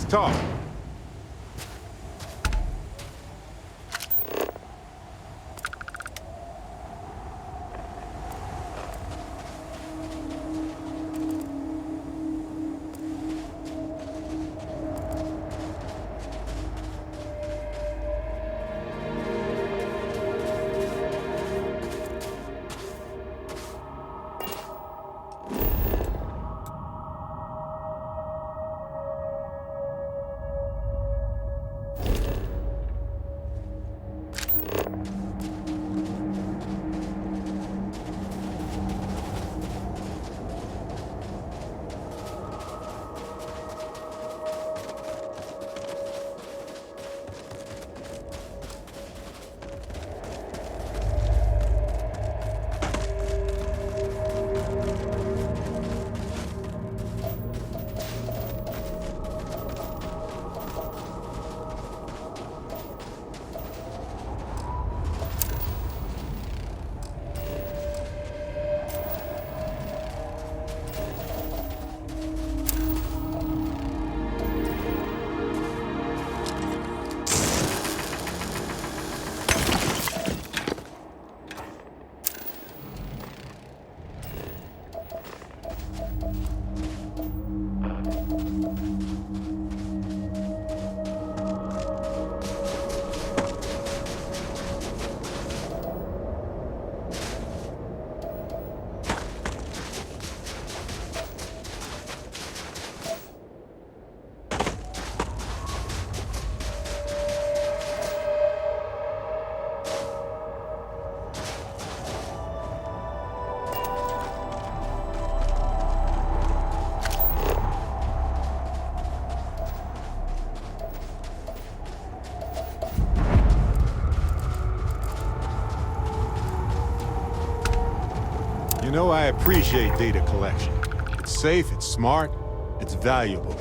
talk. You know, I appreciate data collection. It's safe, it's smart, it's valuable.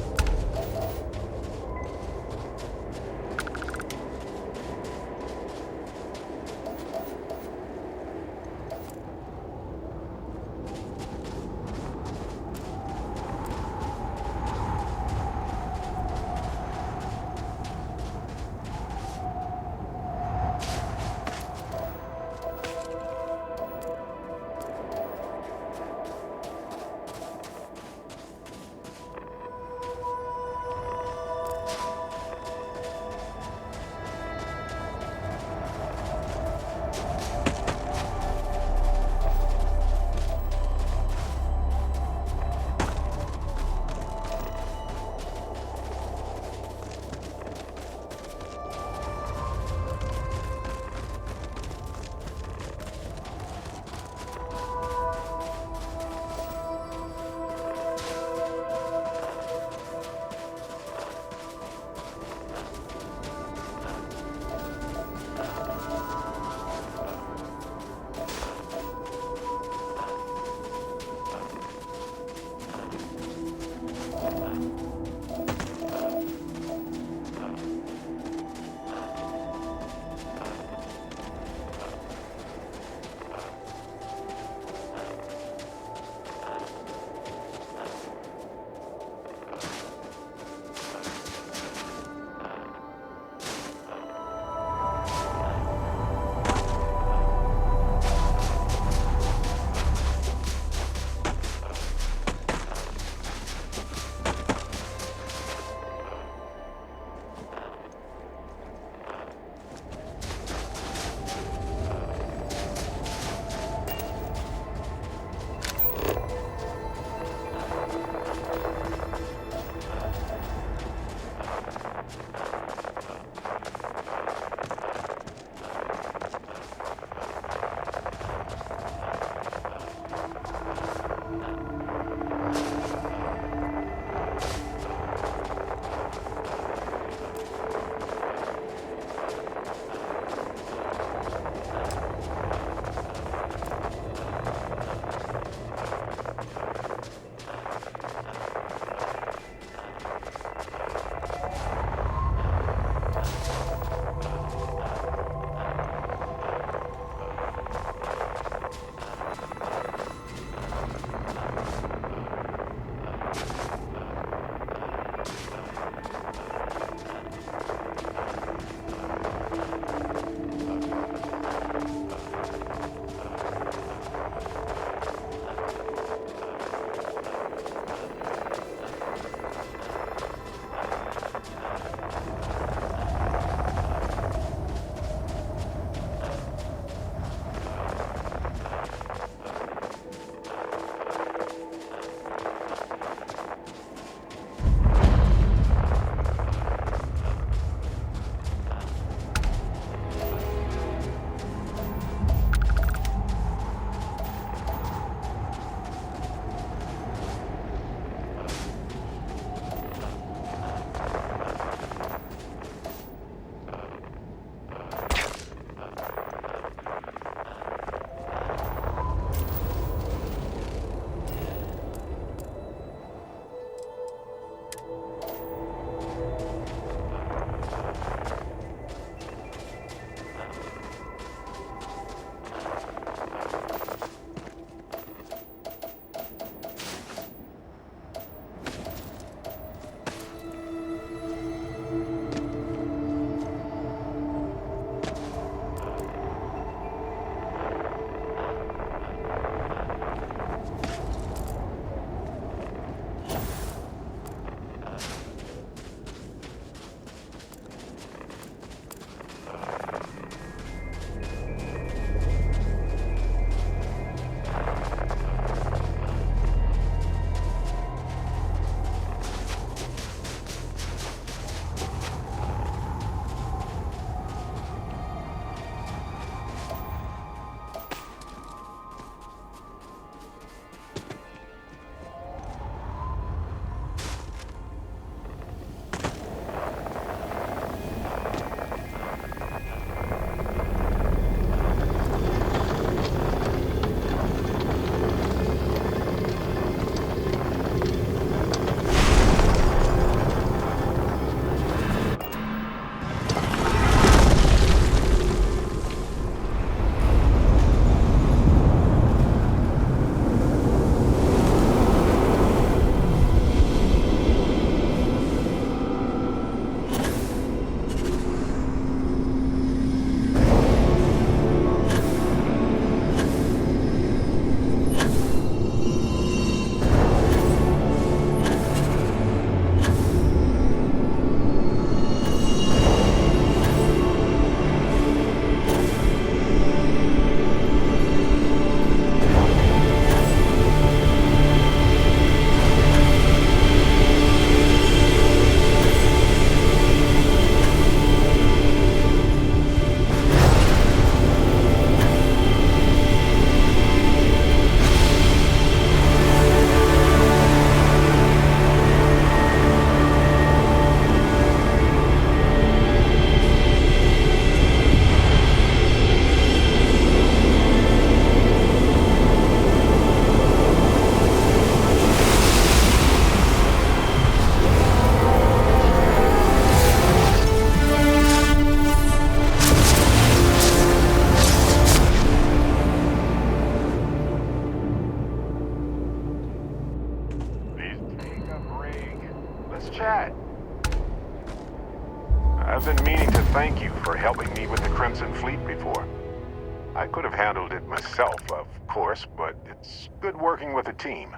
I could have handled it myself, of course, but it's good working with a team.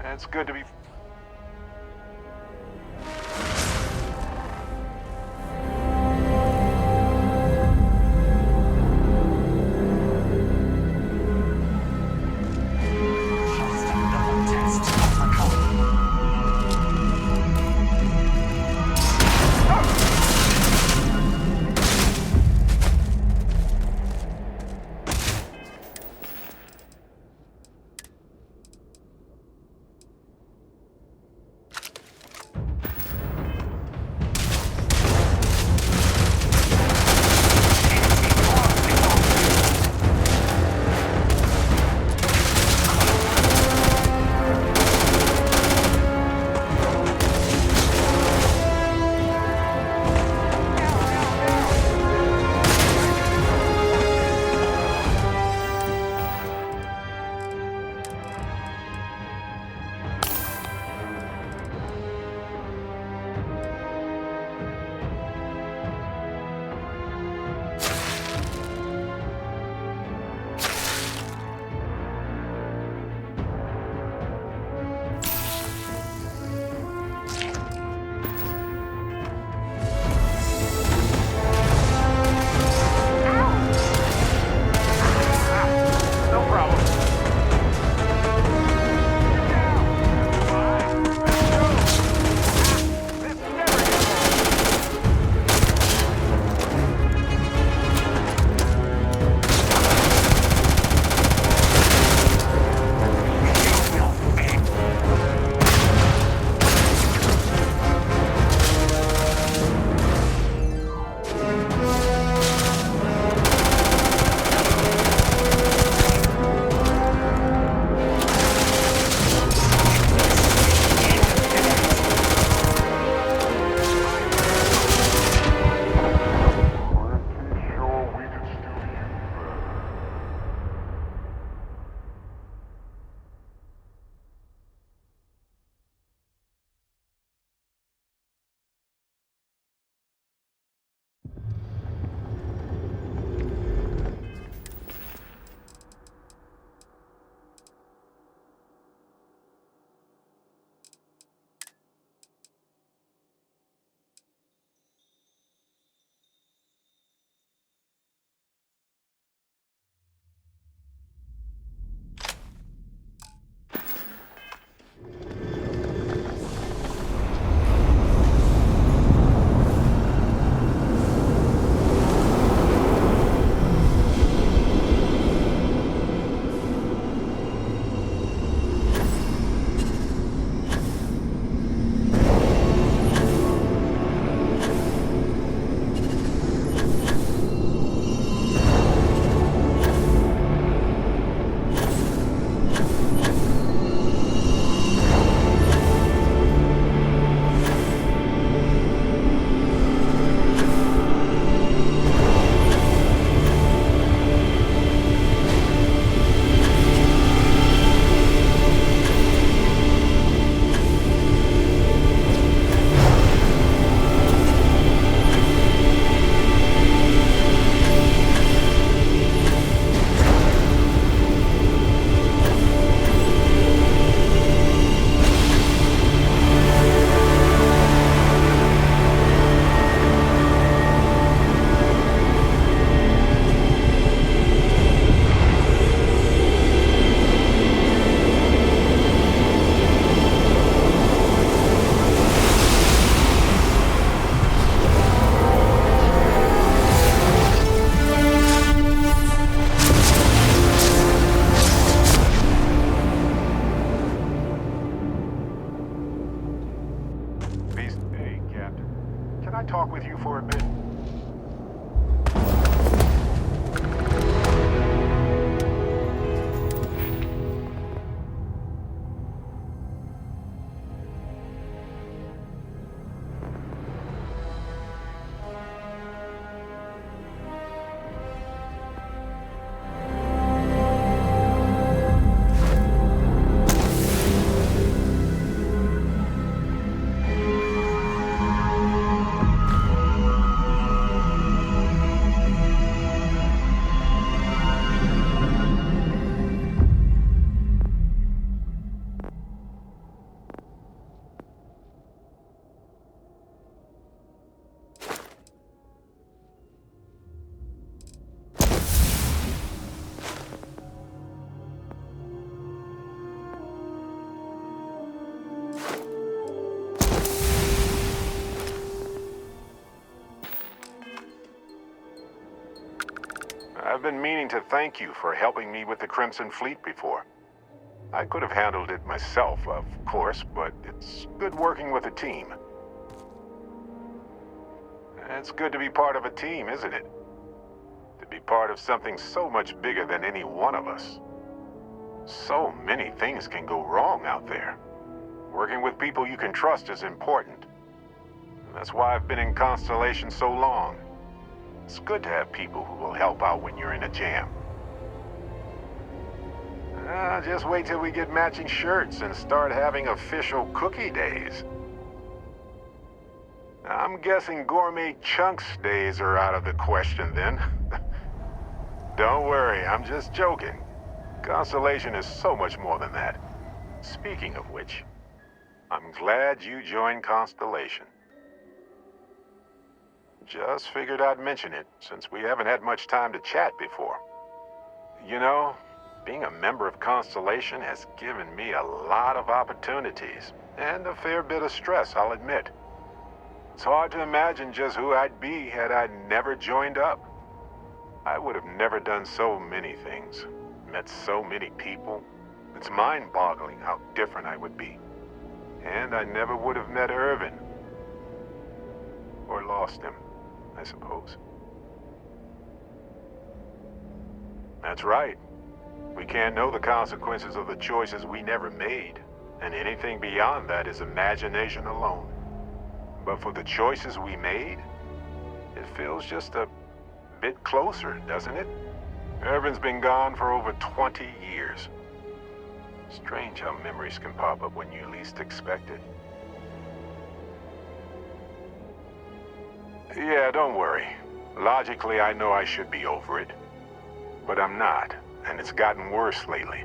It's good to be... I've been meaning to thank you for helping me with the Crimson Fleet before. I could have handled it myself, of course, but it's good working with a team. It's good to be part of a team, isn't it? To be part of something so much bigger than any one of us. So many things can go wrong out there. Working with people you can trust is important. That's why I've been in Constellation so long. It's good to have people who will help out when you're in a jam. Just wait till we get matching shirts and start having official cookie days. I'm guessing gourmet chunks days are out of the question then. Don't worry, I'm just joking. Constellation is so much more than that. Speaking of which, I'm glad you joined Constellation. Just figured I'd mention it, since we haven't had much time to chat before. You know, being a member of Constellation has given me a lot of opportunities, and a fair bit of stress, I'll admit. It's hard to imagine just who I'd be had I never joined up. I would have never done so many things, met so many people. It's mind-boggling how different I would be. And I never would have met Irvin. Or lost him, I suppose. That's right. We can't know the consequences of the choices we never made, and anything beyond that is imagination alone. But for the choices we made, it feels just a bit closer, doesn't it? Irvin's been gone for over 20 years. Strange how memories can pop up when you least expect it. Yeah, don't worry. Logically, I know I should be over it. But I'm not, and it's gotten worse lately.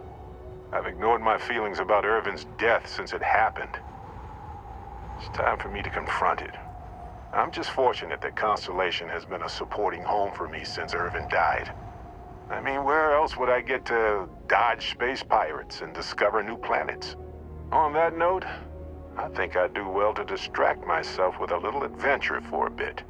I've ignored my feelings about Irvin's death since it happened. It's time for me to confront it. I'm just fortunate that Constellation has been a supporting home for me since Irvin died. I mean, where else would I get to dodge space pirates and discover new planets? On that note, I think I'd do well to distract myself with a little adventure for a bit.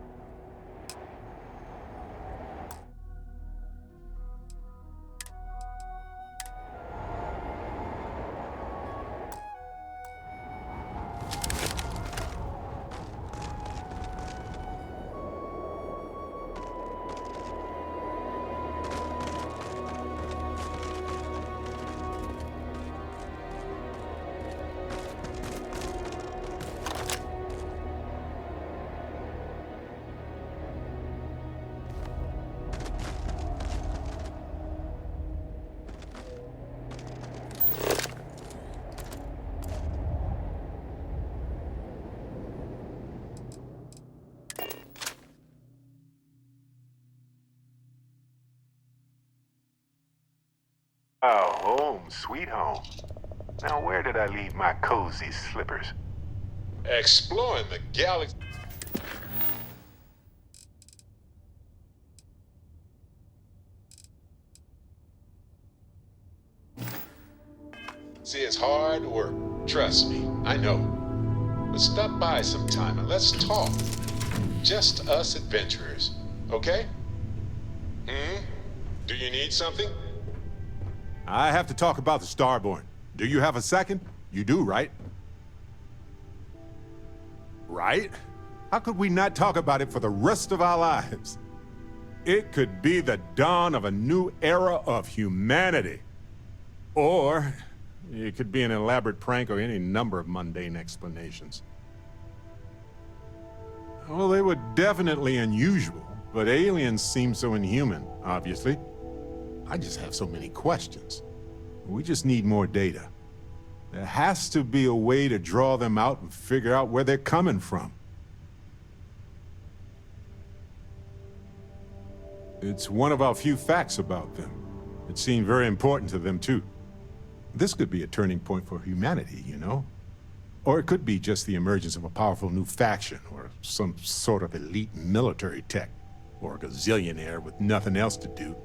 Oh, home, sweet home. Now where did I leave my cozy slippers? Exploring the galaxy. See, it's hard work. Trust me, I know. But stop by sometime and let's talk. Just us adventurers, okay? Do you need something? I have to talk about the Starborn. Do you have a second? You do, right? Right? How could we not talk about it for the rest of our lives? It could be the dawn of a new era of humanity. Or it could be an elaborate prank or any number of mundane explanations. Well, they were definitely unusual, but aliens seem so inhuman, obviously. I just have so many questions. We just need more data. There has to be a way to draw them out and figure out where they're coming from. It's one of our few facts about them. It seemed very important to them, too. This could be a turning point for humanity, you know? Or it could be just the emergence of a powerful new faction, or some sort of elite military tech, or a gazillionaire with nothing else to do.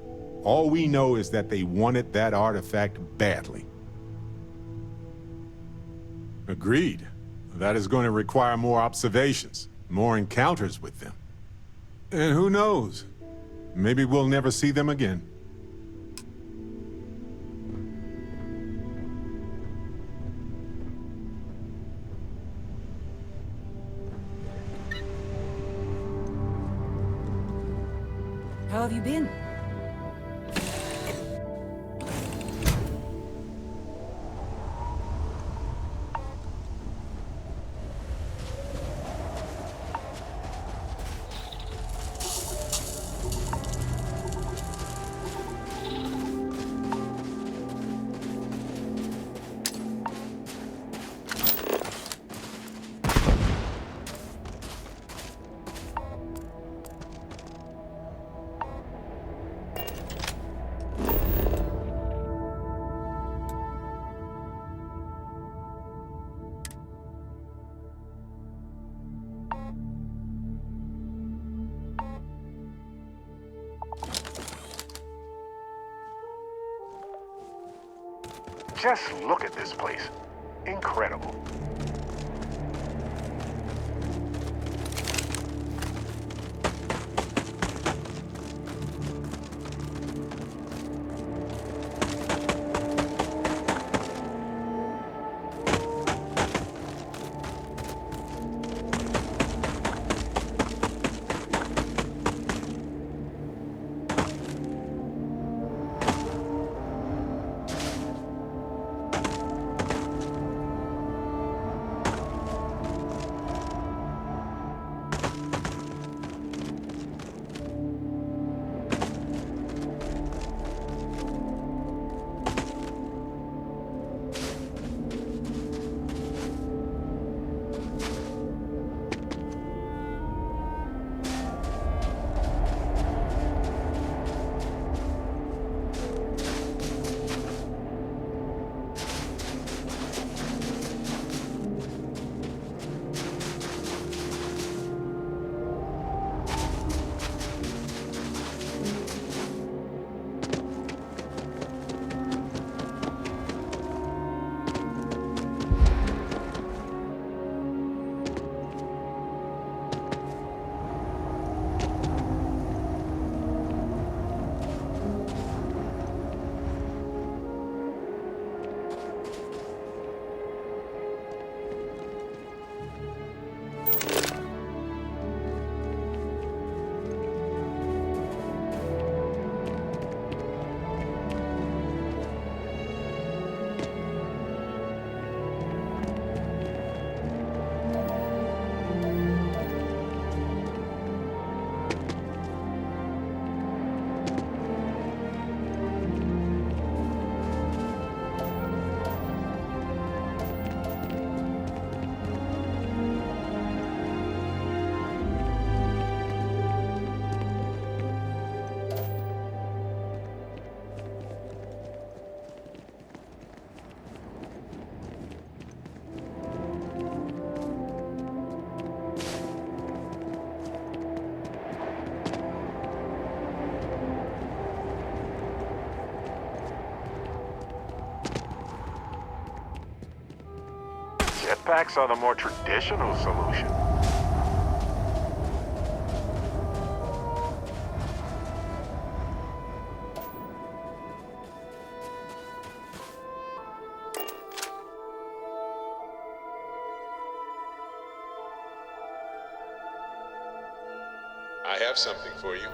All we know is that they wanted that artifact badly. Agreed. That is going to require more observations, more encounters with them. And who knows? Maybe we'll never see them again. How have you been? Just look at this place. Incredible. Jetpacks are the more traditional solution. I have something for you.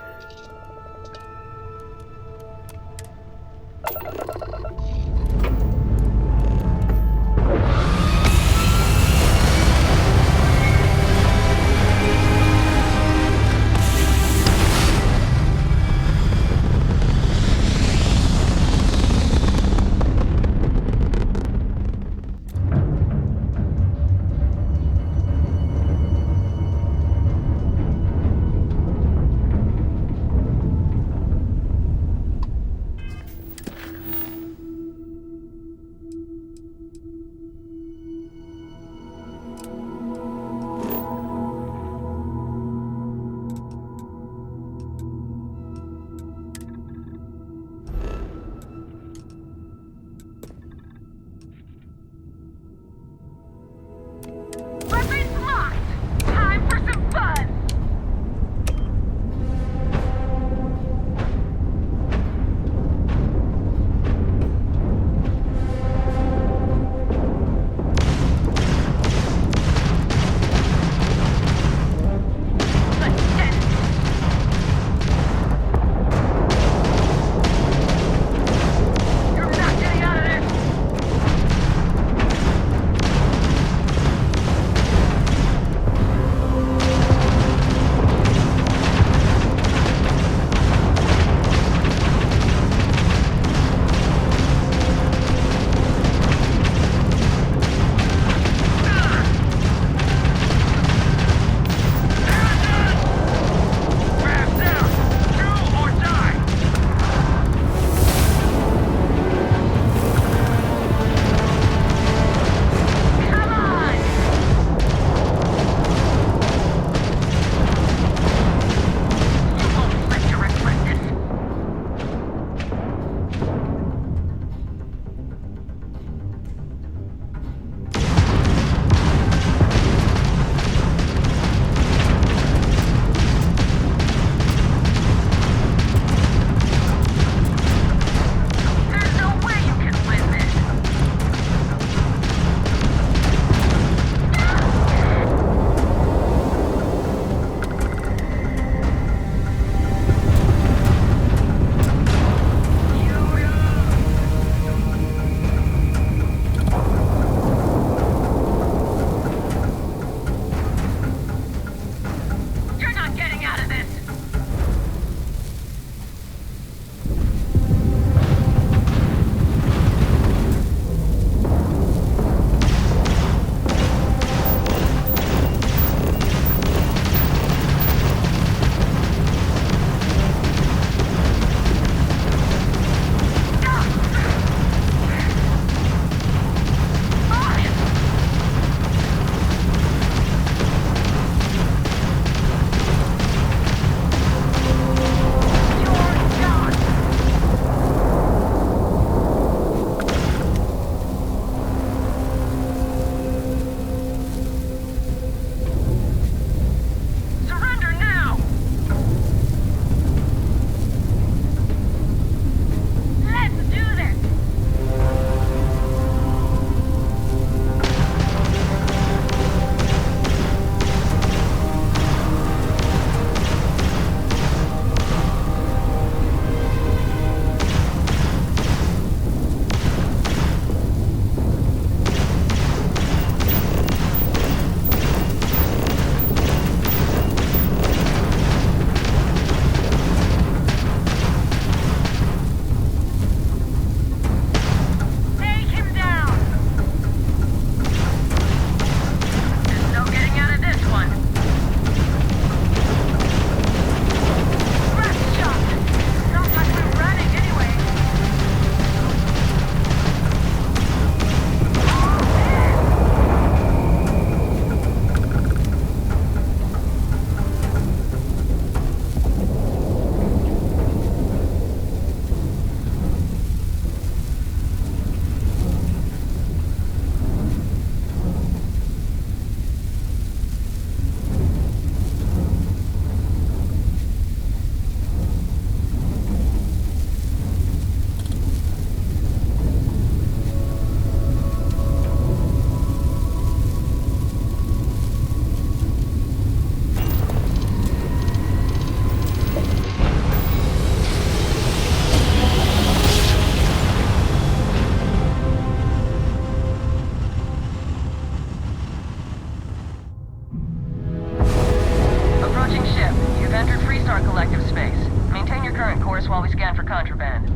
us while we scan for contraband.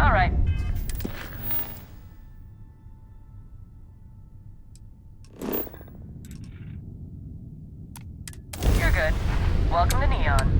All right. You're good. Welcome to Neon.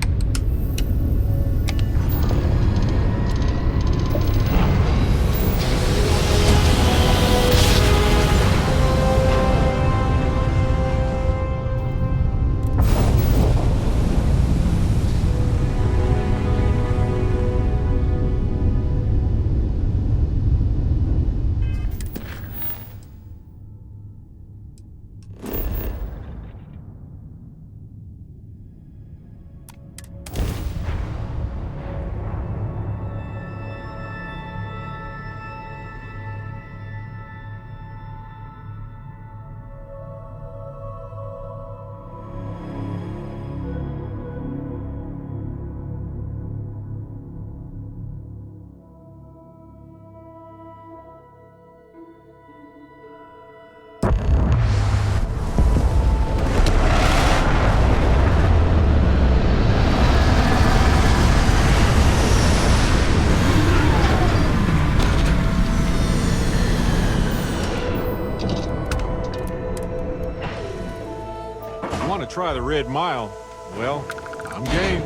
Want to try the Red Mile? Well, I'm game.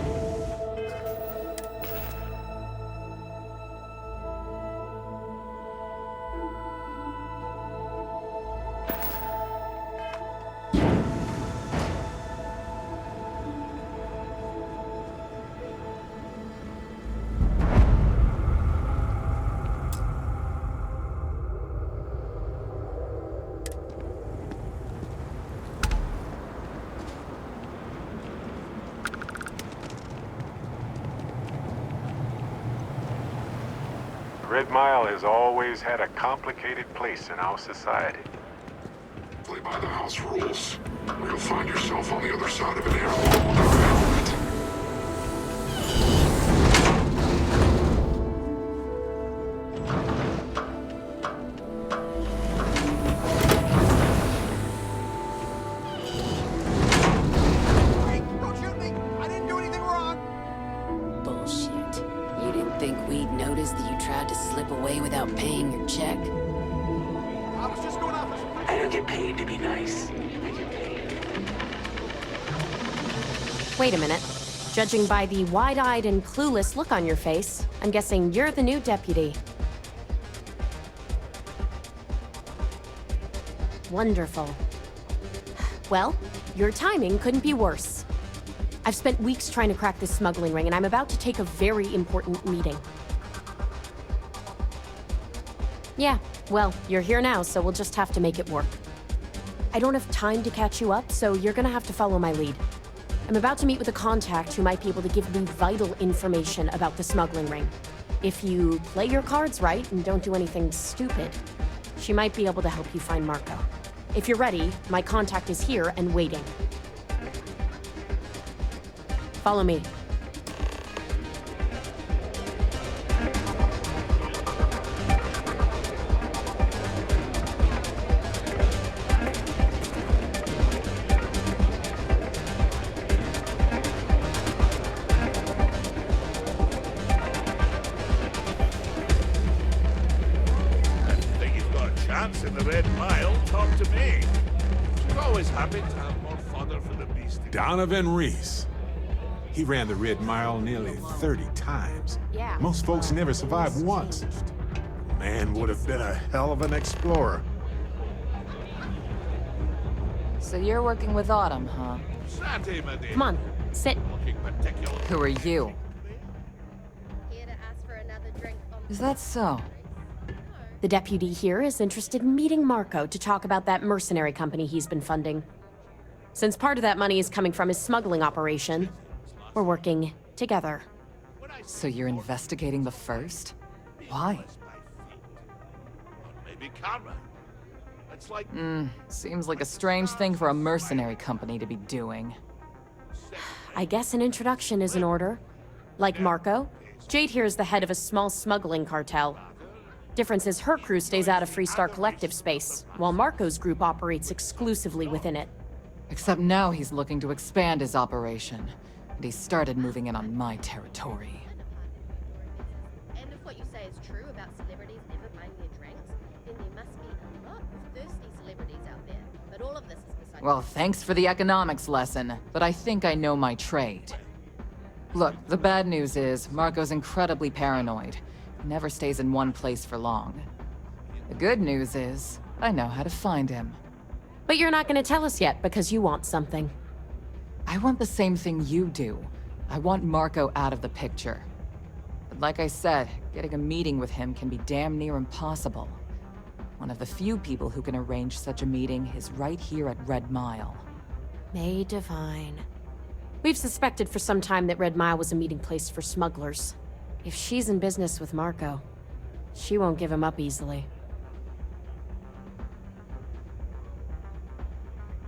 Red Mile has always had a complicated place in our society. Play by the house rules, or you'll find yourself on the other side of an airlock without an outlet. Don't shoot me! I didn't do anything wrong! Bullshit. You didn't think we'd notice that you tried to slip away without paying your check? I was just going off as a... I don't get paid to be nice. I get paid. Wait a minute. Judging by the wide-eyed and clueless look on your face, I'm guessing you're the new deputy. Wonderful. Well, your timing couldn't be worse. I've spent weeks trying to crack this smuggling ring, and I'm about to take a very important meeting. Yeah, well, you're here now, so we'll just have to make it work. I don't have time to catch you up, so you're gonna have to follow my lead. I'm about to meet with a contact who might be able to give me vital information about the smuggling ring. If you play your cards right and don't do anything stupid, she might be able to help you find Marco. If you're ready, my contact is here and waiting. Follow me. Think you've got a chance in the Red Mile? Talk to me. She's always happy to have more fodder for the beast. Donovan Reese. He ran the Red Mile nearly 30 times. Yeah. Most folks never survive once. Man would have been a hell of an explorer. So you're working with Autumn, huh? Sandy, my dear. Come on, sit. Looking particular. Who are you? Here to ask for another drink on Is that so? The deputy here is interested in meeting Marco to talk about that mercenary company he's been funding. Since part of that money is coming from his smuggling operation, we're working together. So you're investigating the first? Why? Maybe camera. It's like Seems like a strange thing for a mercenary company to be doing. I guess an introduction is in order. Like Marco, Jade here is the head of a small smuggling cartel. Difference is her crew stays out of Freestar Collective space, while Marco's group operates exclusively within it. Except now he's looking to expand his operation. And he started moving in on my territory. And if what you say is true about celebrities never buying their drinks, then there must be a lot of thirsty celebrities out there. But all of this is beside Well, thanks for the economics lesson, but I think I know my trade. Look, the bad news is, Marco's incredibly paranoid. He never stays in one place for long. The good news is, I know how to find him. But you're not gonna tell us yet because you want something. I want the same thing you do. I want Marco out of the picture. But like I said, getting a meeting with him can be damn near impossible. One of the few people who can arrange such a meeting is right here at Red Mile. May Divine. We've suspected for some time that Red Mile was a meeting place for smugglers. If she's in business with Marco, she won't give him up easily.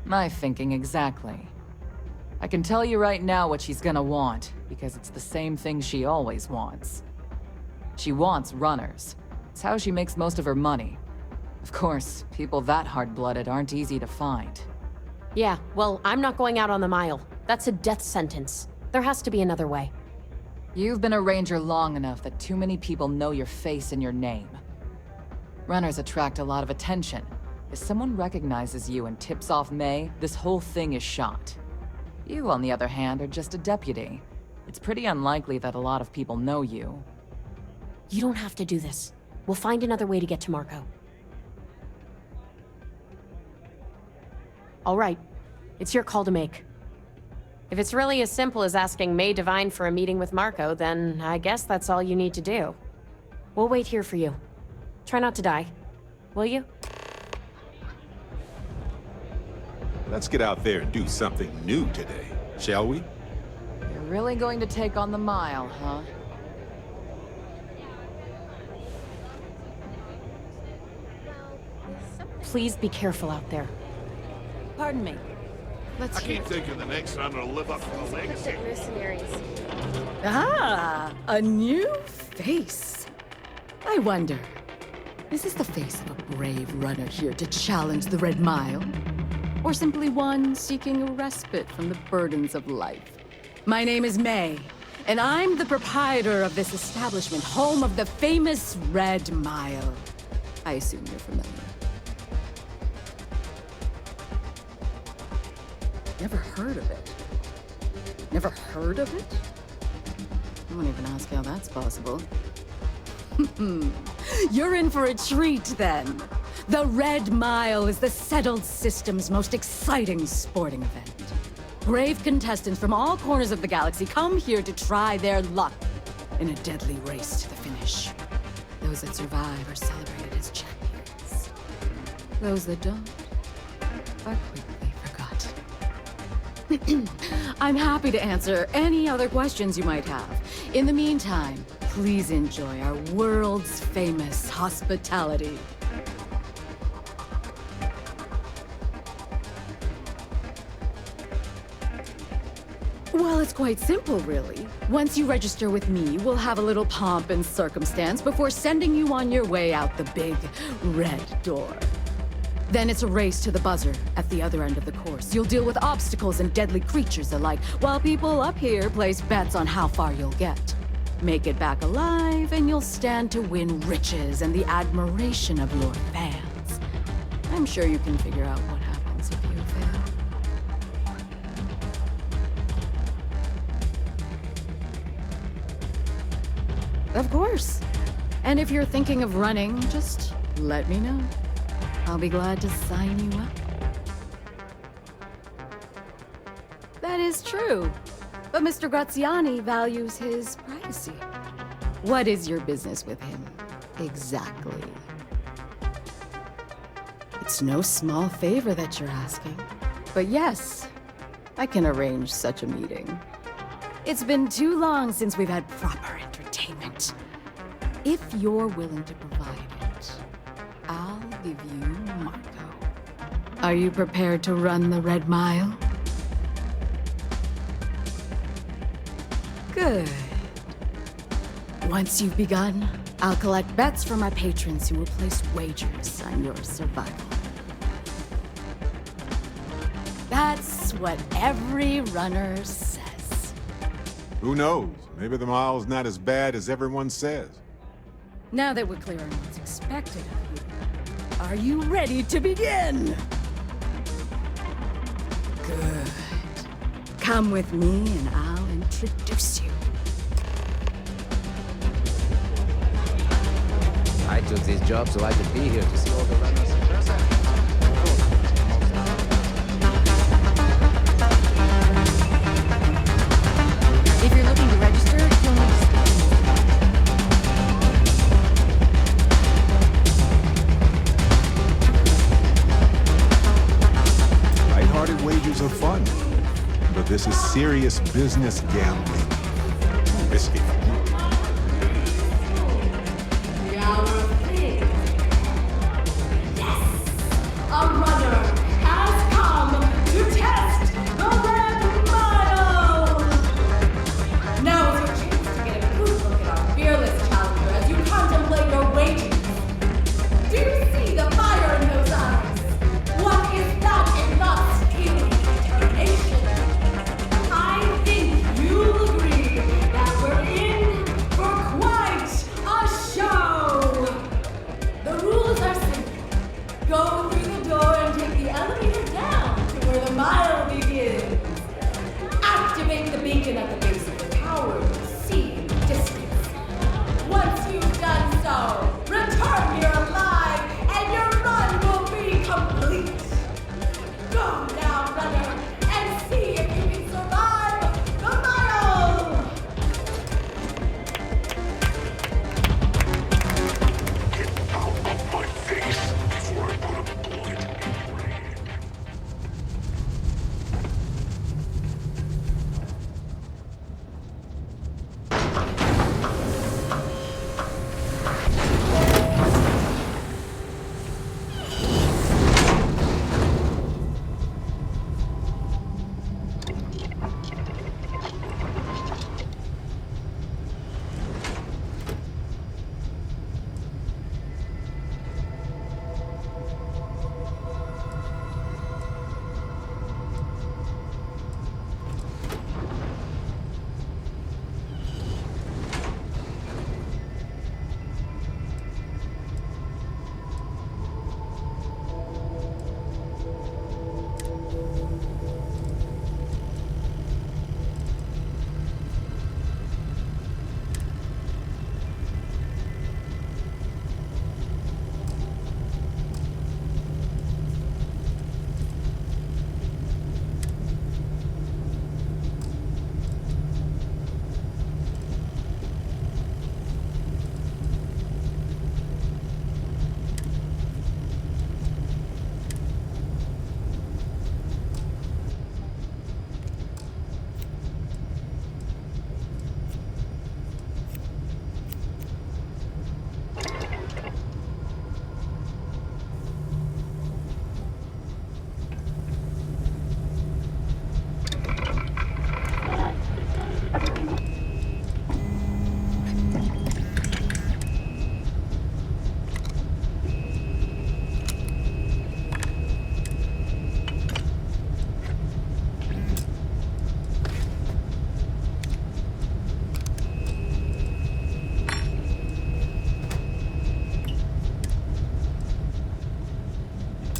My thinking exactly. I can tell you right now what she's gonna want, because it's the same thing she always wants. She wants runners. It's how she makes most of her money. Of course, people that hard-blooded aren't easy to find. Yeah, well, I'm not going out on the mile. That's a death sentence. There has to be another way. You've been a ranger long enough that too many people know your face and your name. Runners attract a lot of attention. If someone recognizes you and tips off May, this whole thing is shot. You, on the other hand, are just a deputy. It's pretty unlikely that a lot of people know you. You don't have to do this. We'll find another way to get to Marco. All right. It's your call to make. If it's really as simple as asking May Divine for a meeting with Marco, then I guess that's all you need to do. We'll wait here for you. Try not to die. Will you? Let's get out there and do something new today, shall we? You're really going to take on the mile, huh? Please be careful out there. Pardon me. Let's I keep thinking the next runner will live up to the legacy. mercenaries. Ah, a new face. I wonder, is this the face of a brave runner here to challenge the Red Mile? Or simply one seeking a respite from the burdens of life? My name is May, and I'm the proprietor of this establishment, home of the famous Red Mile. I assume you're familiar. Never heard of it. Never heard of it? I won't even ask how that's possible. You're in for a treat, then. The Red Mile is the settled system's most exciting sporting event. Brave contestants from all corners of the galaxy come here to try their luck in a deadly race to the finish. Those that survive are celebrated as champions. Those that don't are quickly forgotten. I'm happy to answer any other questions you might have. In the meantime, please enjoy our world's famous hospitality. Well, it's quite simple, really. Once you register with me, we'll have a little pomp and circumstance before sending you on your way out the big red door. Then it's a race to the buzzer at the other end of the course. You'll deal with obstacles and deadly creatures alike, while people up here place bets on how far you'll get. Make it back alive, and you'll stand to win riches and the admiration of your fans. I'm sure you can figure out what happens if you fail. Of course. And if you're thinking of running, just let me know. I'll be glad to sign you up. That is true. But Mr. Graziani values his privacy. What is your business with him, exactly? It's no small favor that you're asking. But yes, I can arrange such a meeting. It's been too long since we've had proper entertainment. If you're willing to provide it, I'll give you Marco. Are you prepared to run the Red Mile? Good. Once you've begun, I'll collect bets from my patrons who will place wagers on your survival. That's just what every runner says. Who knows? Maybe the mile's not as bad as everyone says. Now that we're clear on what's expected of you, are you ready to begin? Good. Come with me and I'll introduce you. I took this job so I could be here to see all the runners in person. If you're looking to register, you'll need to speak. Lighthearted wagers are fun, but this is serious business gambling. Risky. A runner has come to test the red mile! Now is your chance to get a good look at our fearless challenger as you contemplate your wagers. Do you see the fire in those eyes? What is that if not steely determination? I think you'll agree that we're in for quite a show! The rules are simple. Go through the door and take the elevator down to where the mile begins. Activate the beacon at the base of the tower to see in the distance. Once you've done so, return here alive and your run will be complete. Go now, runner, and see if you can survive the mile! Get out of my face before I put a bullet in your brain.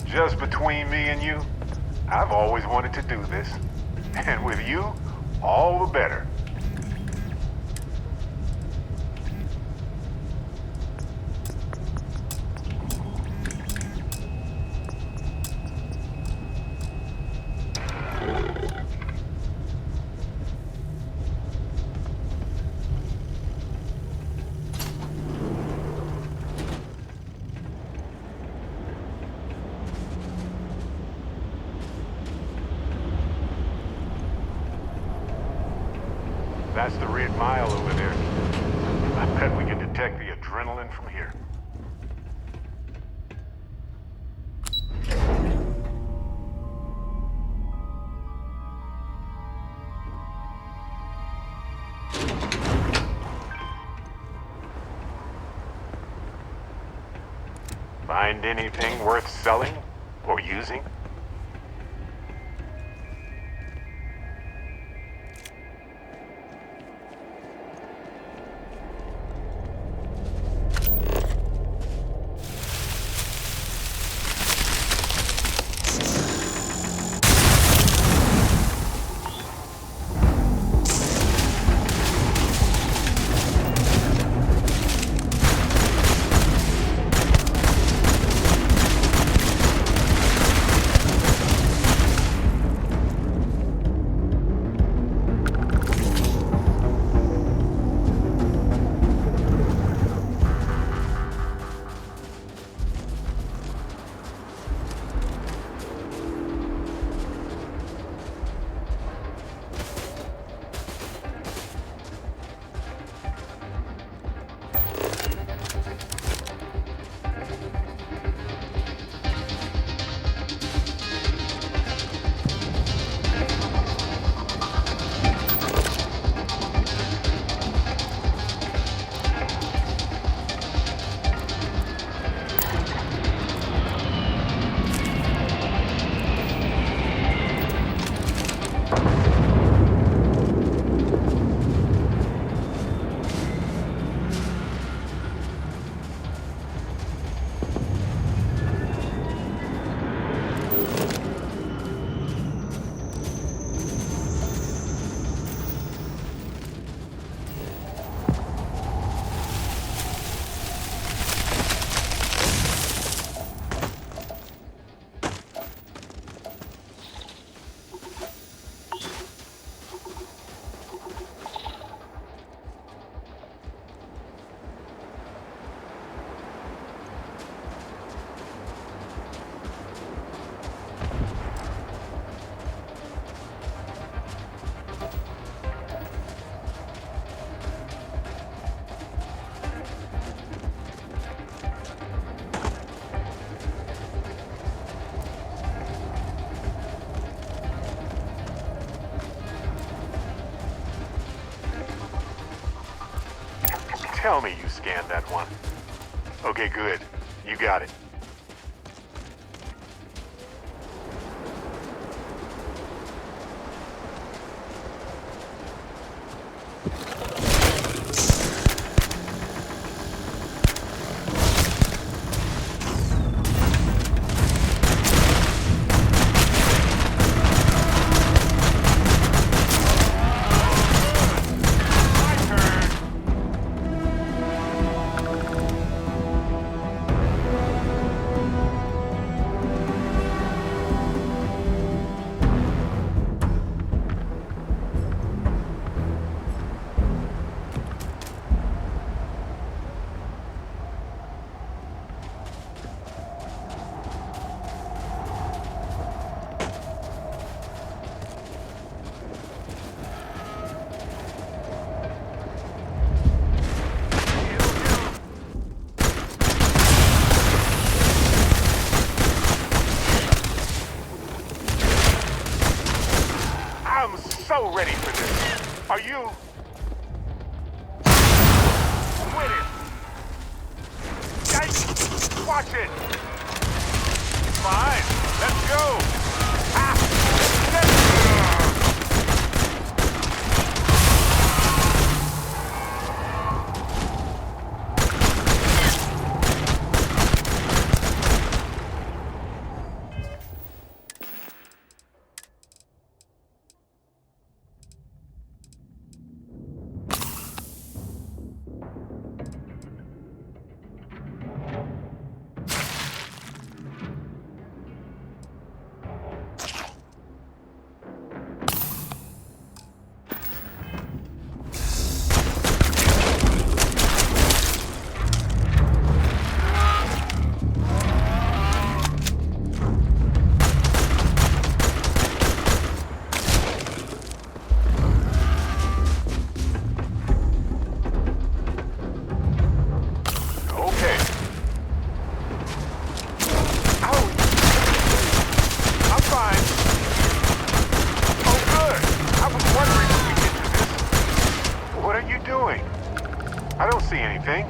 Just between me and you, I've always wanted to do this. And with you, all the better. That's the red mile over there. I bet we can detect the adrenaline from here. Find anything worth selling or using? tell me you scanned that one. Okay, good. You got it. I'm so ready for this. Are you? Win it. Yikes. Watch it. Fine. Let's go. Ah. I don't see anything.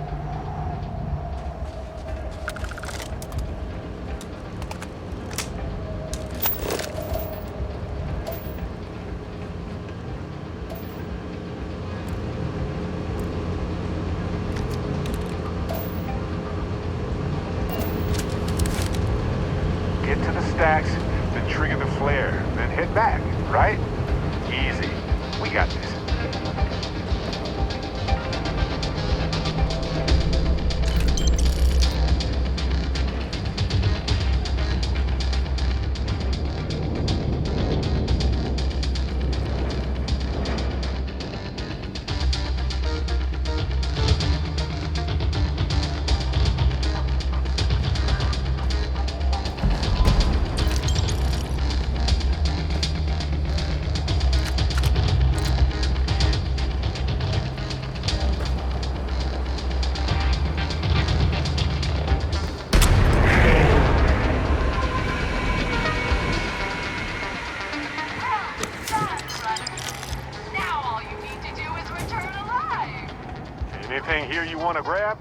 Get to the stacks, then trigger the flare, then head back, right? Easy. We got this. Anything here you want to grab?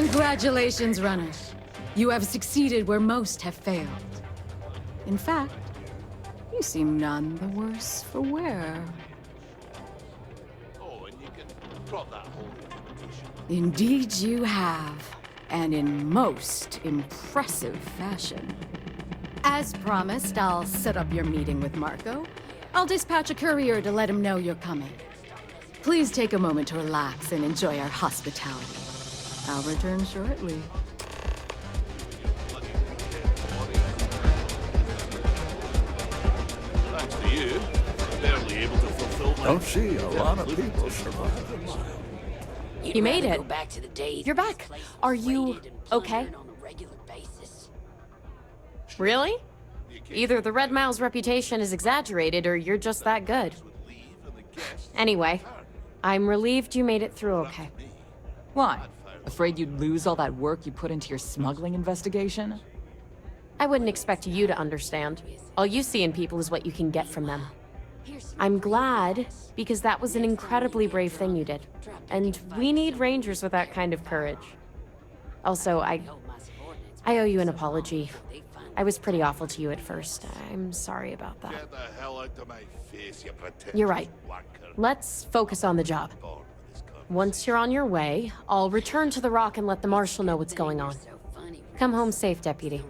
Congratulations, runner. You have succeeded where most have failed. In fact, you seem none the worse for wear. Oh, and you can drop that whole invitation. Indeed you have, and in most impressive fashion. As promised, I'll set up your meeting with Marco. I'll dispatch a courier to let him know you're coming. Please take a moment to relax and enjoy our hospitality. I'll return shortly. Thanks to you, I'm barely able to fulfill my... Don't see a lot of people survive the mile. You made it. Go back to the days You're back. Are you okay? on a regular basis. Really? Either the Red Mile's reputation is exaggerated, or you're just that good. Anyway, I'm relieved you made it through okay. Why? Afraid you'd lose all that work you put into your smuggling investigation? I wouldn't expect you to understand. All you see in people is what you can get from them. I'm glad, because that was an incredibly brave thing you did. And we need rangers with that kind of courage. Also, I owe you an apology. I was pretty awful to you at first. I'm sorry about that. Get the hell out of my face, you pretentious You're right. wanker. Let's focus on the job. Once you're on your way, I'll return to the Rock and let the Marshal know what's going on. Come home safe, Deputy.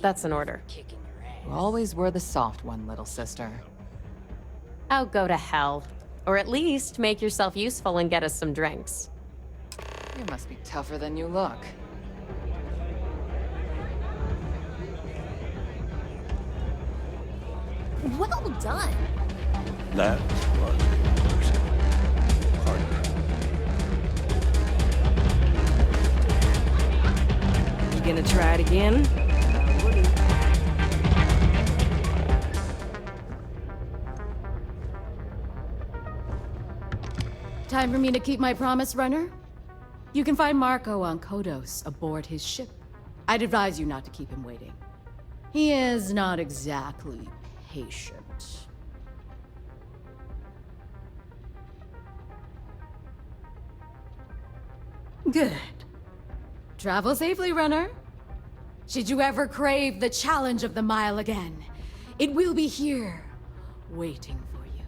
That's an order. You always were the soft one, little sister. Oh, go to hell. Or at least make yourself useful and get us some drinks. You must be tougher than you look. Well done. That was harder. You gonna try it again? I wouldn't. Time for me to keep my promise, runner? You can find Marco on Kodos aboard his ship. I'd advise you not to keep him waiting. He is not exactly patient. Good. Travel safely, runner. Should you ever crave the challenge of the mile again, it will be here, waiting for you.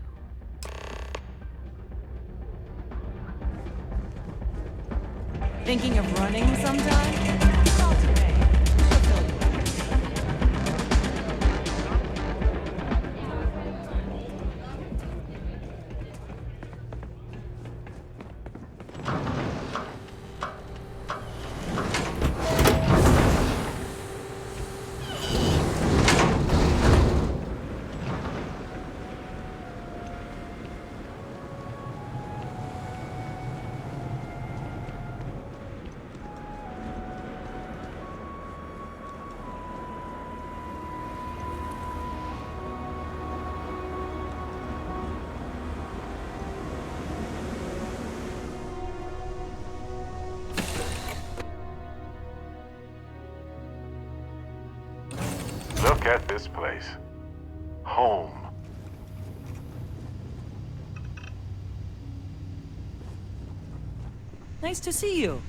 Thinking of running sometime? Look at this place. Home. Nice to see you.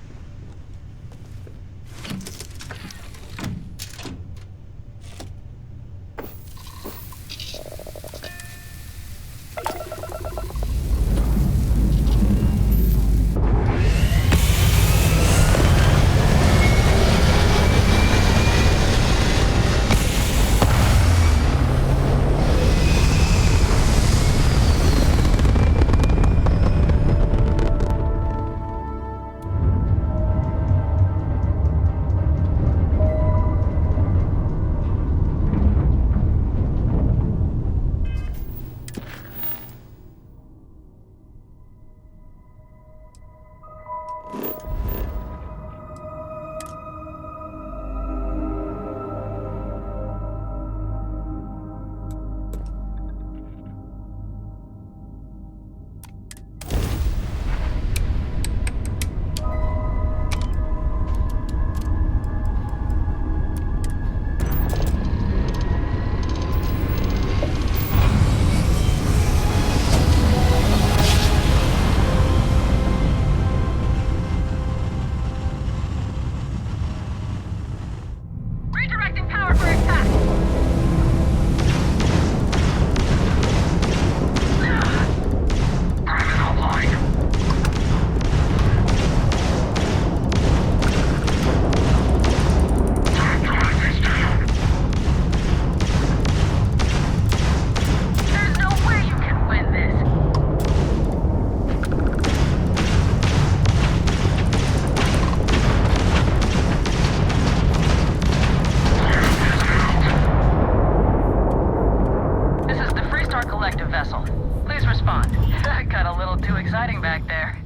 there.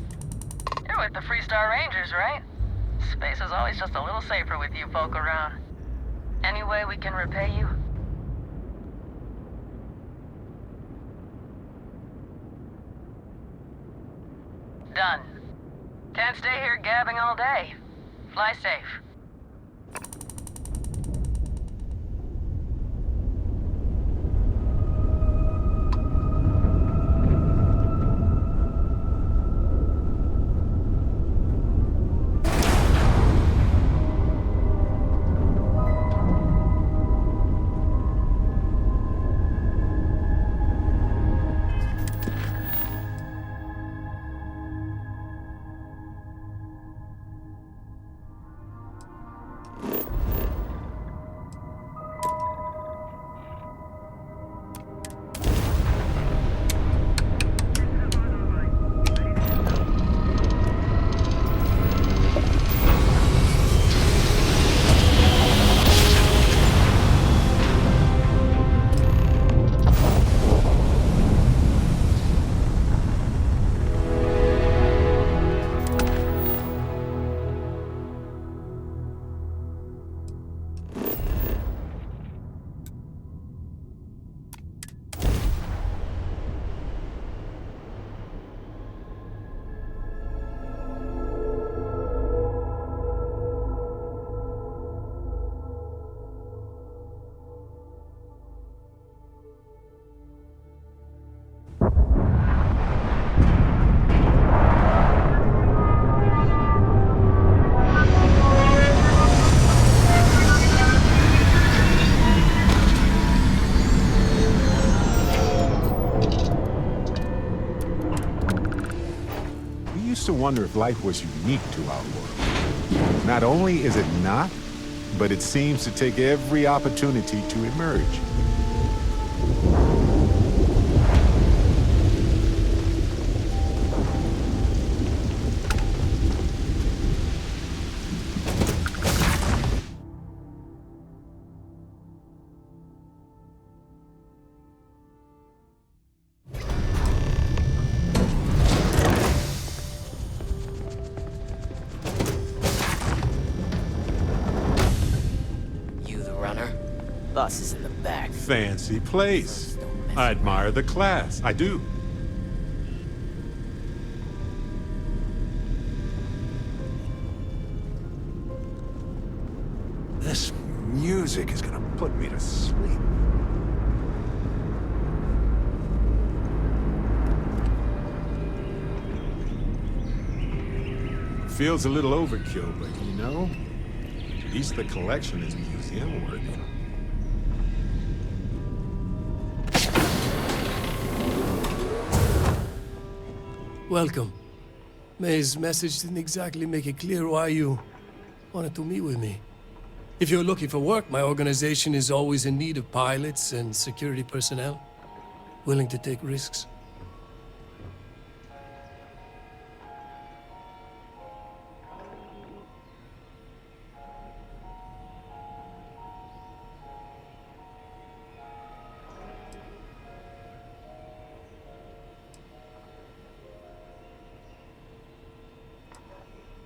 You're with the Freestar Rangers, right? Space is always just a little safer with you folk around. Any way we can repay you? Done. Can't stay here gabbing all day. Fly safe. To wonder if life was unique to our world. Not only is it not, but it seems to take every opportunity to emerge. Bus is in the back. Fancy place. I admire the class. I do. This music is gonna put me to sleep. Feels a little overkill, but you know, at least the collection is museum-worthy. Welcome. May's message didn't exactly make it clear why you wanted to meet with me. If you're looking for work, my organization is always in need of pilots and security personnel, willing to take risks.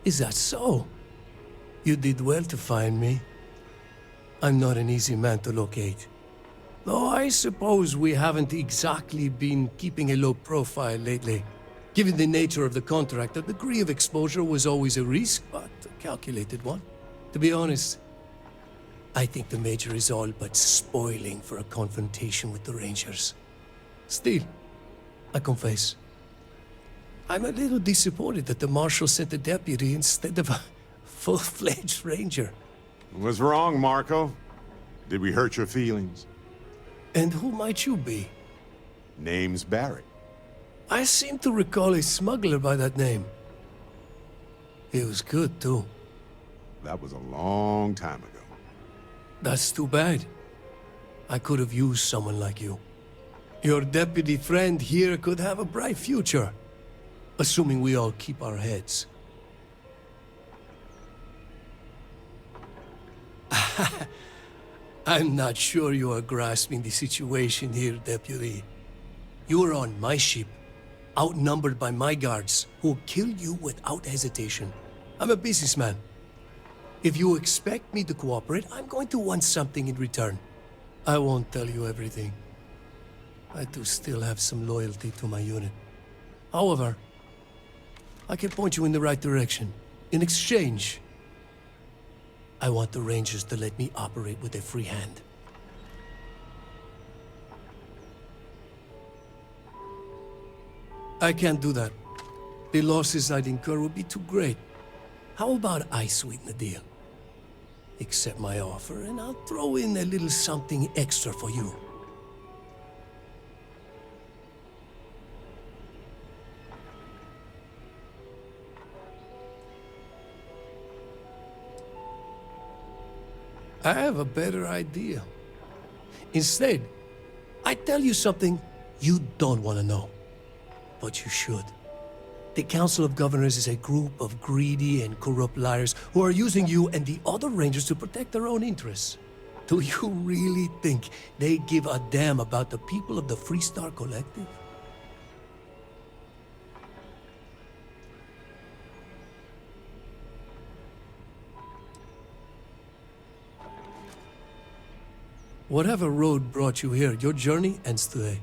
Is that so? You did well to find me. I'm not an easy man to locate. Though I suppose we haven't exactly been keeping a low profile lately. Given the nature of the contract, a degree of exposure was always a risk, but a calculated one. To be honest, I think the Major is all but spoiling for a confrontation with the Rangers. Still, I confess, I'm a little disappointed that the Marshal sent a deputy instead of a full-fledged Ranger. What's wrong, Marco? Did we hurt your feelings? And who might you be? Name's Barrett. I seem to recall a smuggler by that name. He was good, too. That was a long time ago. That's too bad. I could have used someone like you. Your deputy friend here could have a bright future. Assuming we all keep our heads. I'm not sure you are grasping the situation here, Deputy. You were on my ship, outnumbered by my guards, who'll kill you without hesitation. I'm a businessman. If you expect me to cooperate, I'm going to want something in return. I won't tell you everything. I do still have some loyalty to my unit. However, I can point you in the right direction. In exchange, I want the Rangers to let me operate with a free hand. I can't do that. The losses I'd incur would be too great. How about I sweeten the deal? Accept my offer, and I'll throw in a little something extra for you. I have a better idea. Instead, I tell you something you don't want to know. But you should. The Council of Governors is a group of greedy and corrupt liars who are using you and the other Rangers to protect their own interests. Do you really think they give a damn about the people of the Freestar Collective? Whatever road brought you here, your journey ends today.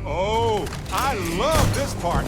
Oh, I love this part.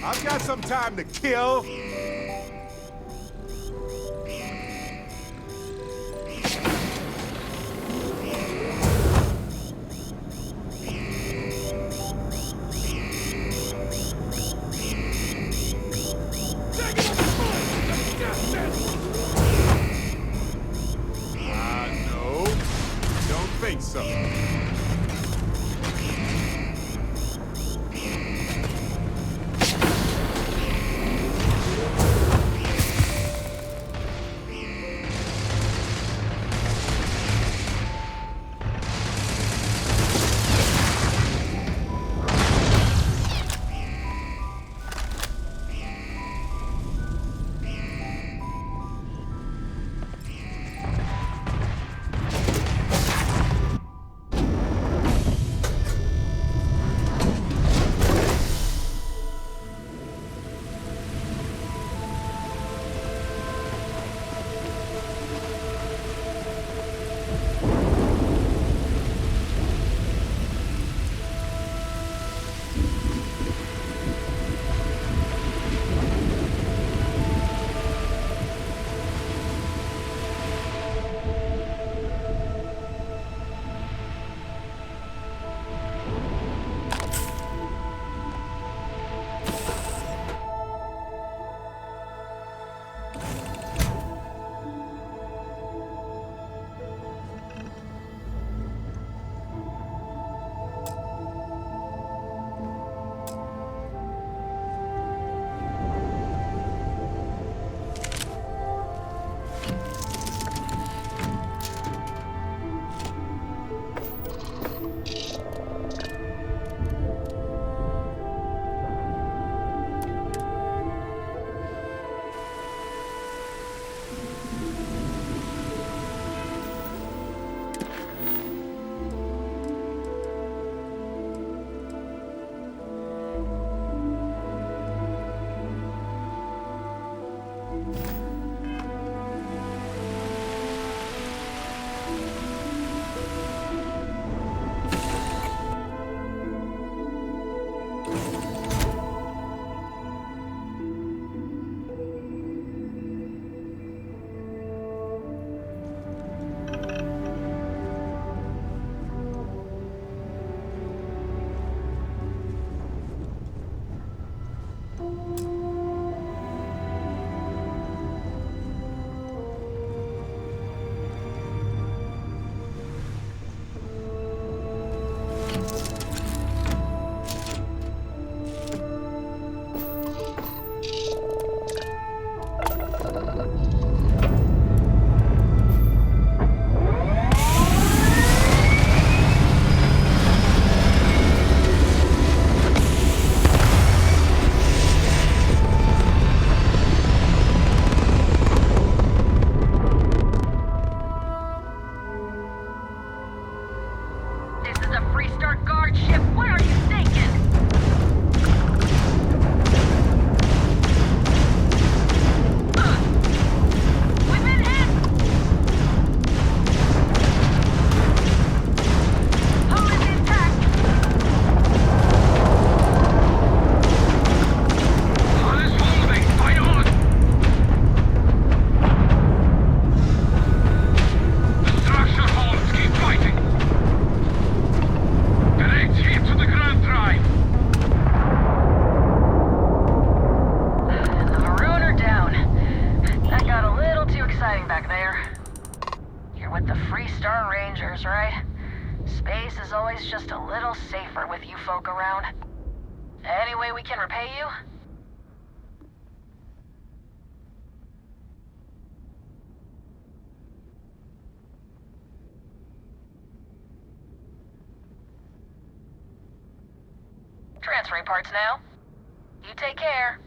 I've got some time to kill. No. Don't think so. Transferring parts now. You take care.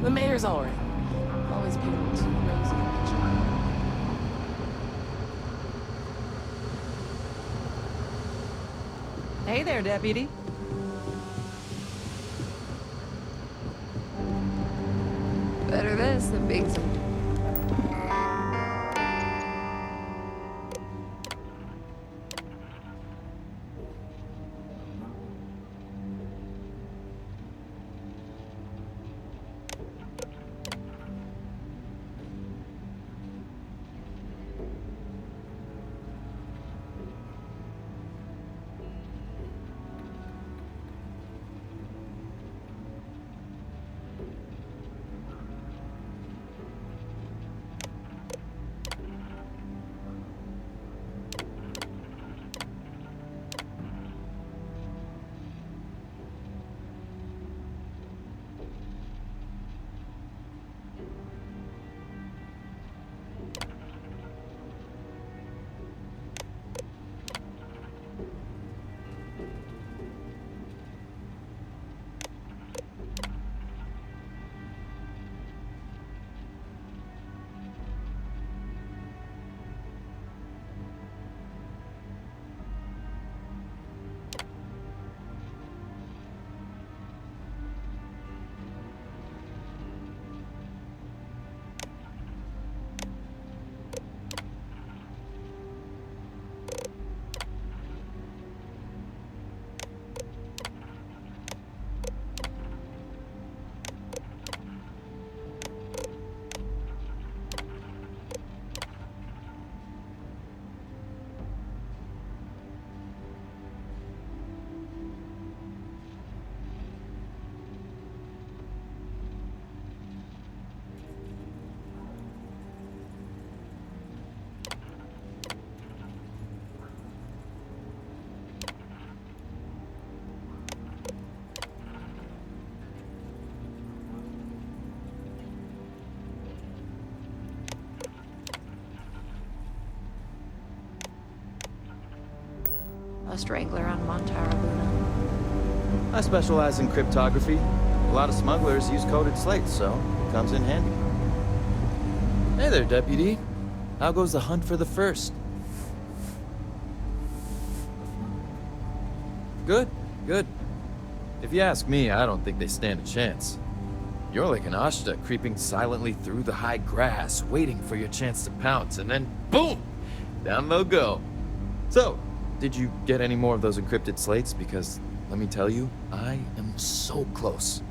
The mayor's alright. Always being too crazy. Hey there, Deputy. Better this than being some... A strangler on Montara Luna. I specialize in cryptography. A lot of smugglers use coded slates, so it comes in handy. Hey there, Deputy. How goes the hunt for the first? Good, good. If you ask me, I don't think they stand a chance. You're like an Ashta creeping silently through the high grass, waiting for your chance to pounce, and then boom! Down they'll go. So, did you get any more of those encrypted slates? Because, let me tell you, I am so close.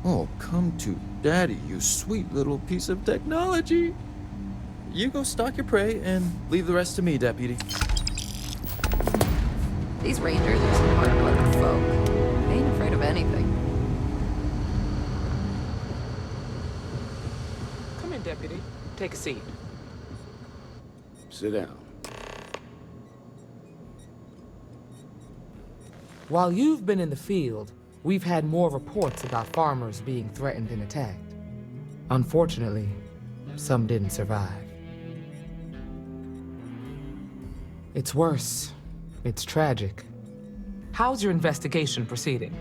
Oh, come to Daddy, you sweet little piece of technology. You go stalk your prey and leave the rest to me, Deputy. These rangers are some hard-blooded folk. They ain't afraid of anything. Come in, Deputy. Take a seat. Sit down. While you've been in the field, we've had more reports about farmers being threatened and attacked. Unfortunately, some didn't survive. It's worse. It's tragic. How's your investigation proceeding?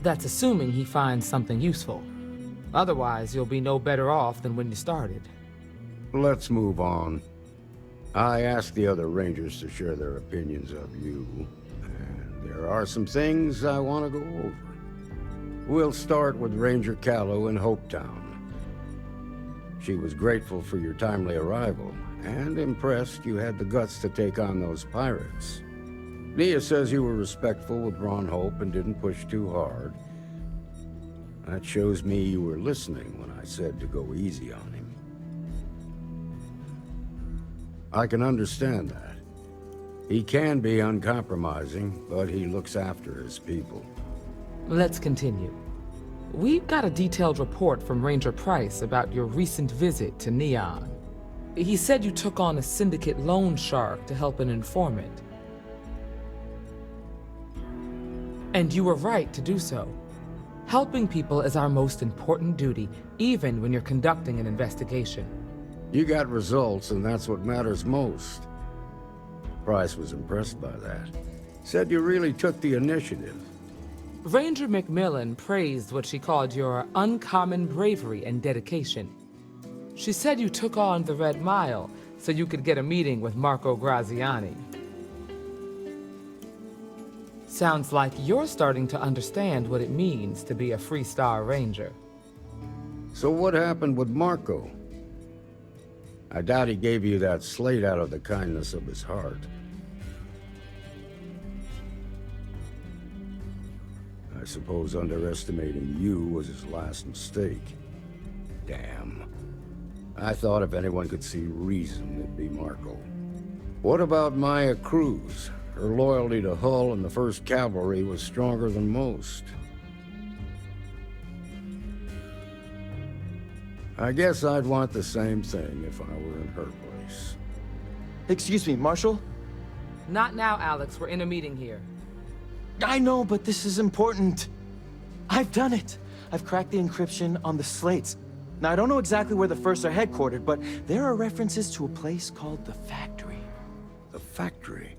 That's assuming he finds something useful. Otherwise, you'll be no better off than when you started. Let's move on. I asked the other rangers to share their opinions of you, and there are some things I want to go over. We'll start with Ranger Callow in Hopetown. She was grateful for your timely arrival, and impressed you had the guts to take on those pirates. Nia says you were respectful with Ron Hope and didn't push too hard. That shows me you were listening when I said to go easy on him. I can understand that. He can be uncompromising, but he looks after his people. Let's continue. We've got a detailed report from Ranger Price about your recent visit to Neon. He said you took on a syndicate loan shark to help an informant. And you were right to do so. Helping people is our most important duty, even when you're conducting an investigation. You got results, and that's what matters most. Price was impressed by that. Said you really took the initiative. Ranger McMillan praised what she called your uncommon bravery and dedication. She said you took on the Red Mile so you could get a meeting with Marco Graziani. Sounds like you're starting to understand what it means to be a Freestar Ranger. So what happened with Marco? I doubt he gave you that slate out of the kindness of his heart. I suppose underestimating you was his last mistake. Damn. I thought if anyone could see reason, it'd be Marco. What about Maya Cruz? Her loyalty to Hull and the 1st Cavalry was stronger than most. I guess I'd want the same thing if I were in her place. Excuse me, Marshal? Not now, Alex. We're in a meeting here. I know, but this is important. I've done it. I've cracked the encryption on the slates. Now, I don't know exactly where the First are headquartered, but there are references to a place called the Factory. The Factory?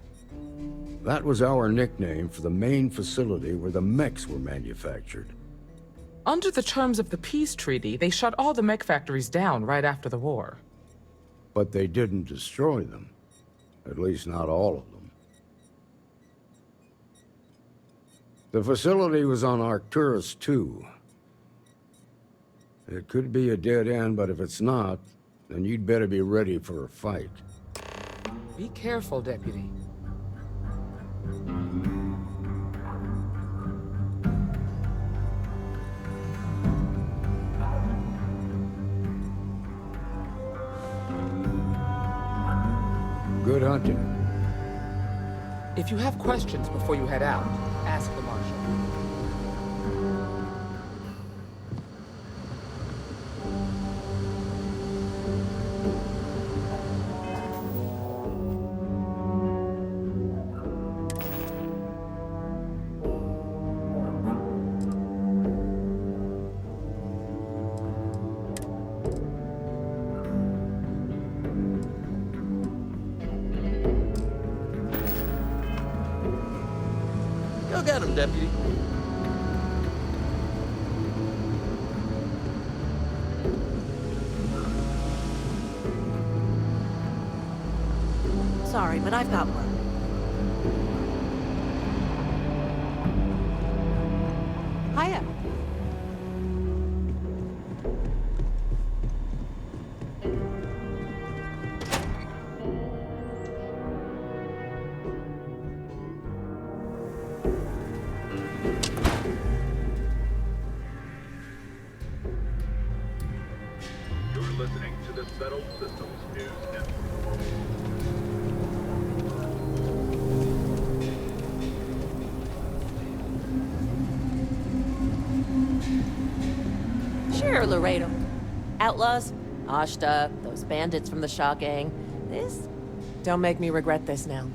That was our nickname for the main facility where the mechs were manufactured. Under the terms of the peace treaty, they shut all the mech factories down right after the war. But they didn't destroy them. At least not all of them. The facility was on Arcturus 2. It could be a dead end, but if it's not, then you'd better be ready for a fight. Be careful, Deputy. Good hunting. If you have questions before you head out, ask the Marshal. Go get him, Deputy. Sorry, but I've got one. Hiya. Listening to the Settled Systems News Network. Sure, Laredo. Outlaws, Ashta, those bandits from the Shaw gang. This? Don't make me regret this now.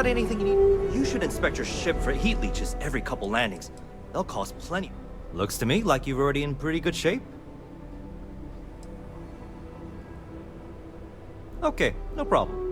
got anything you need? You should inspect your ship for heat leeches every couple landings. They'll cost plenty. Looks to me like you're already in pretty good shape. Okay, no problem.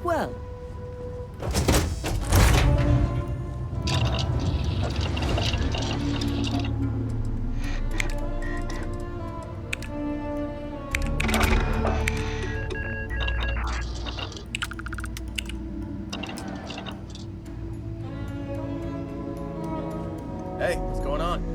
Well. Hey, what's going on?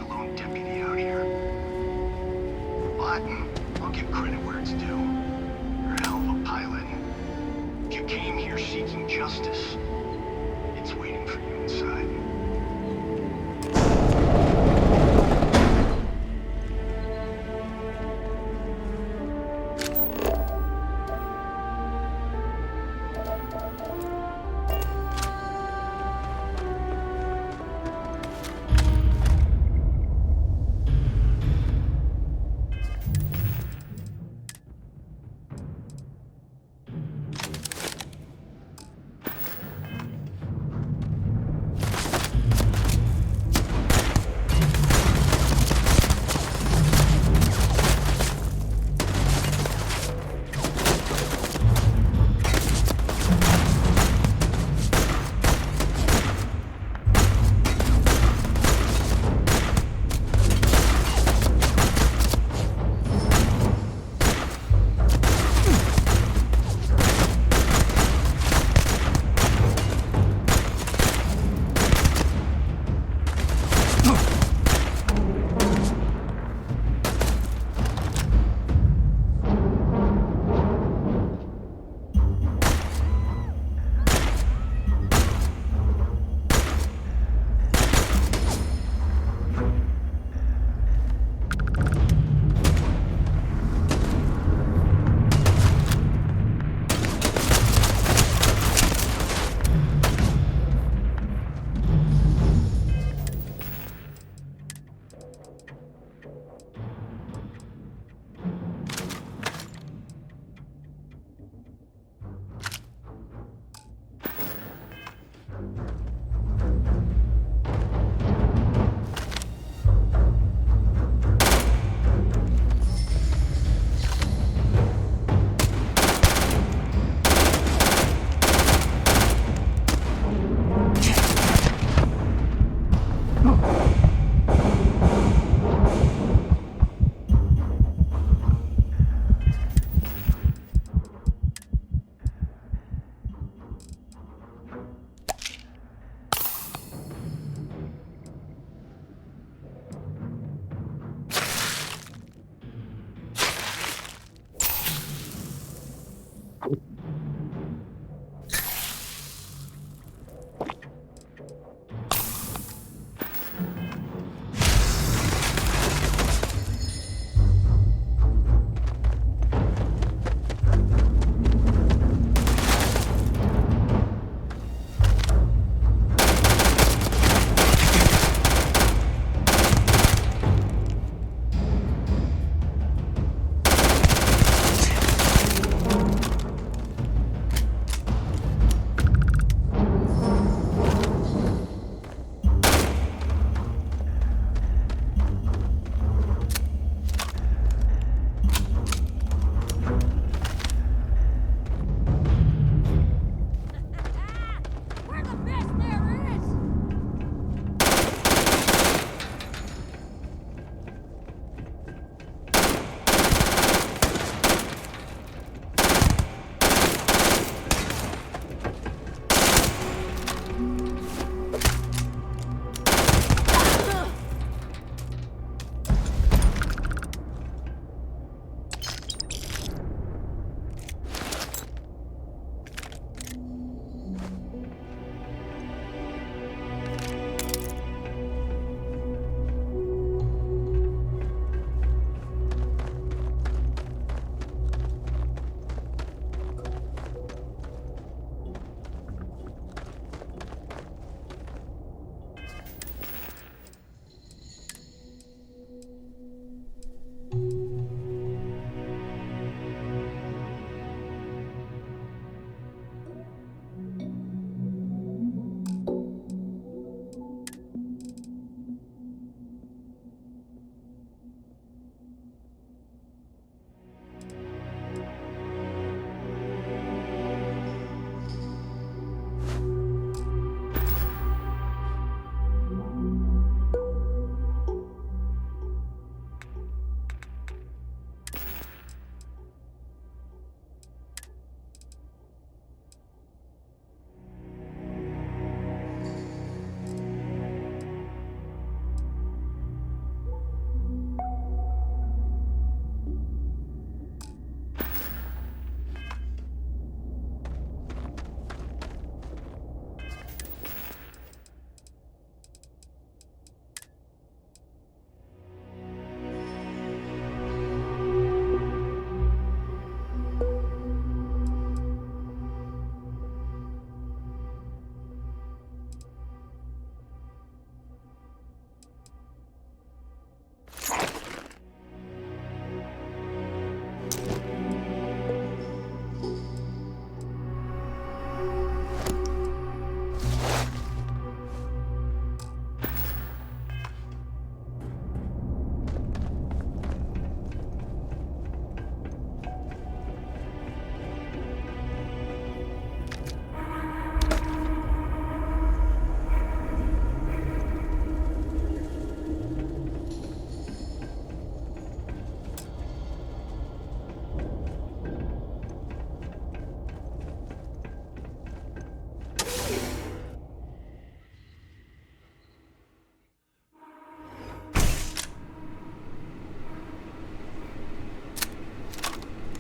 lone deputy out here. But I'll give credit where it's due. You're a hell of a pilot. If you came here seeking justice, it's waiting for you inside.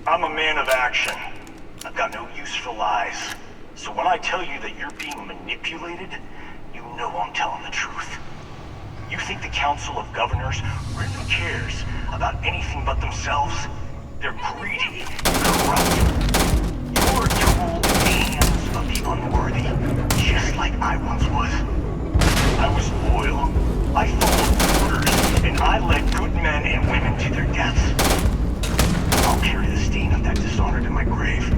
I'm a man of action. I've got no use for lies. So when I tell you that you're being manipulated, you know I'm telling the truth. You think the Council of Governors really cares about anything but themselves? They're greedy, corrupt. You're a tool in the hands of the unworthy, just like I once was. I was loyal. I followed orders, and I led good men and women to their deaths. I'll carry the stain of that dishonor to my grave.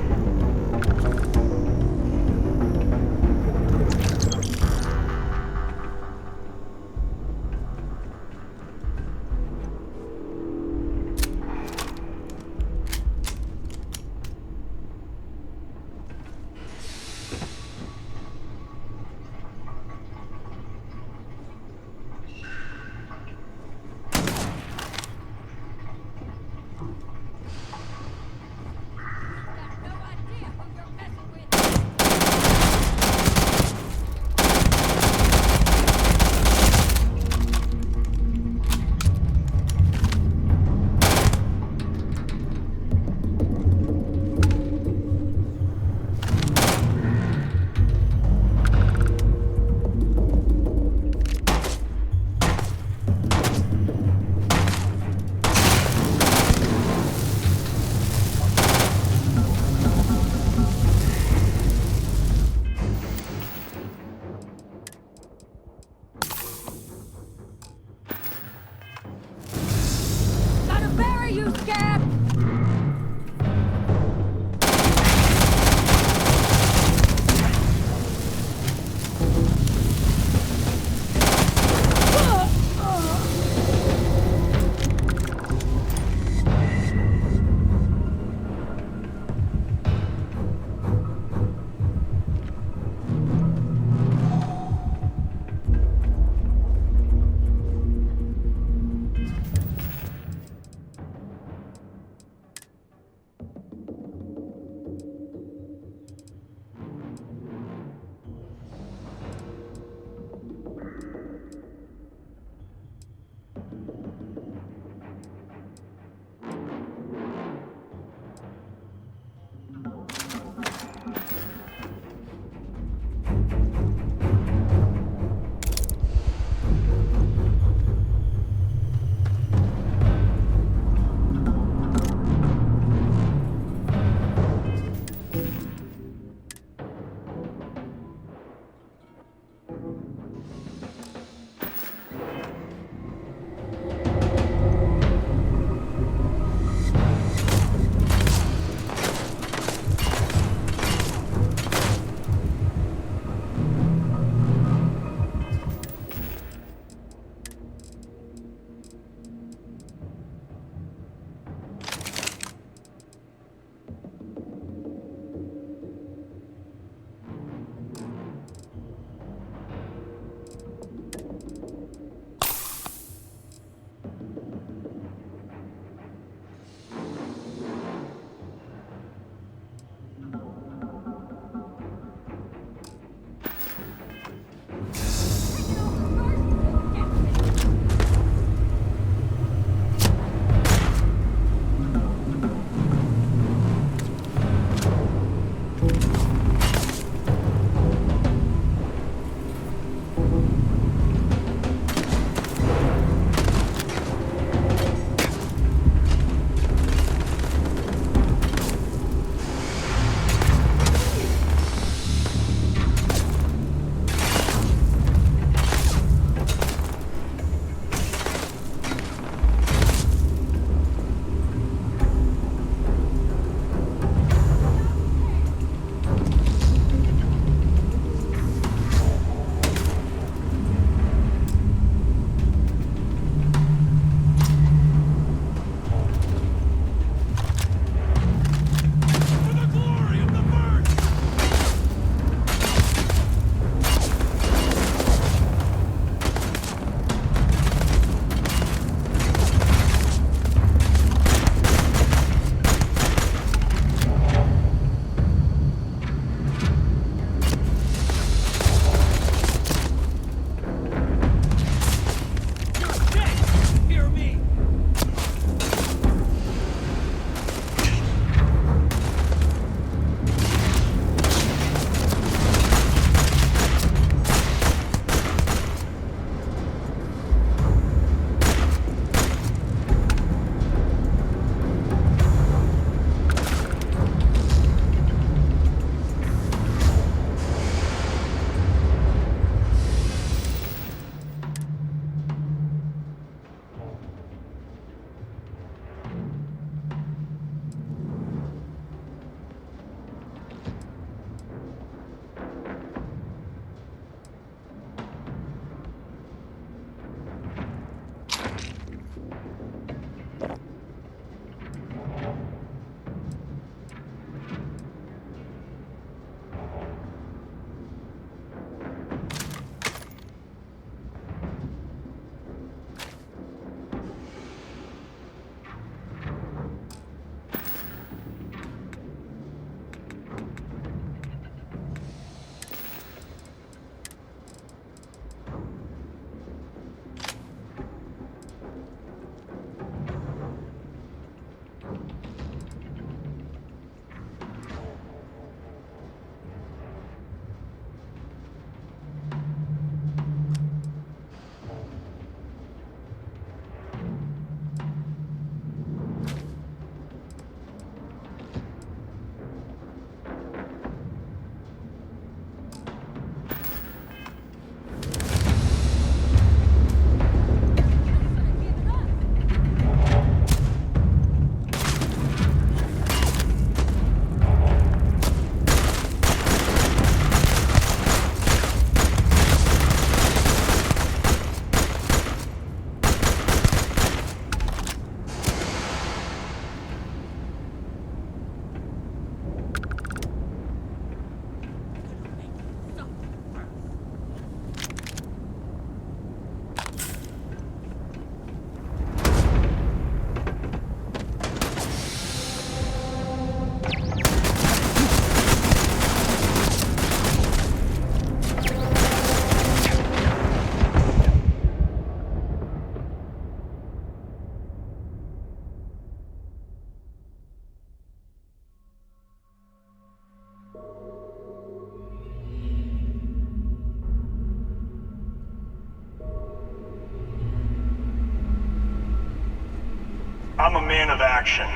I'm a man of action.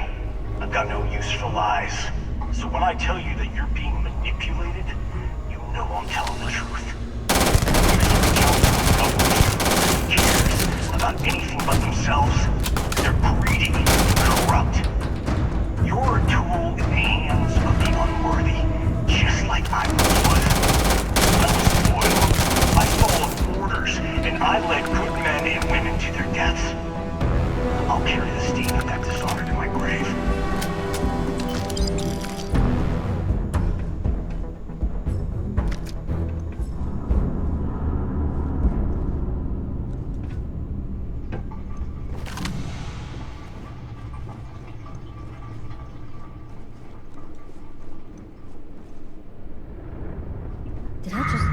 I've got no use for lies. So when I tell you that you're being manipulated, you know I'm telling the truth. Who cares about anything but themselves? They're greedy, corrupt. You're a tool in the hands of the unworthy, just like I was. I was loyal. I followed orders, and I led good men and women to their deaths. I'll carry the stain of that dishonor to my grave. Did I just...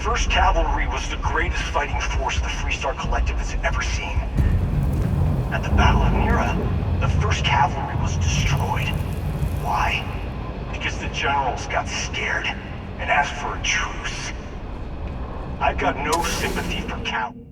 1st Cavalry was the greatest fighting force the Freestar Collective has ever seen. At the Battle of Mira, the 1st Cavalry was destroyed. Why? Because the generals got scared and asked for a truce. I've got no sympathy for cowards.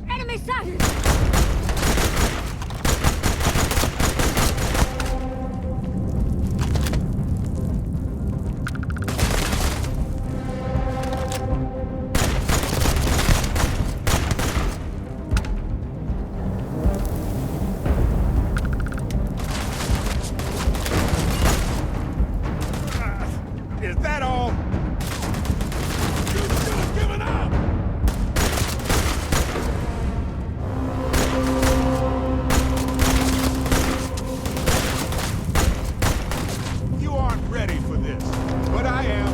Enemy sighted! Is that all? You should have given up! You aren't ready for this, but I am.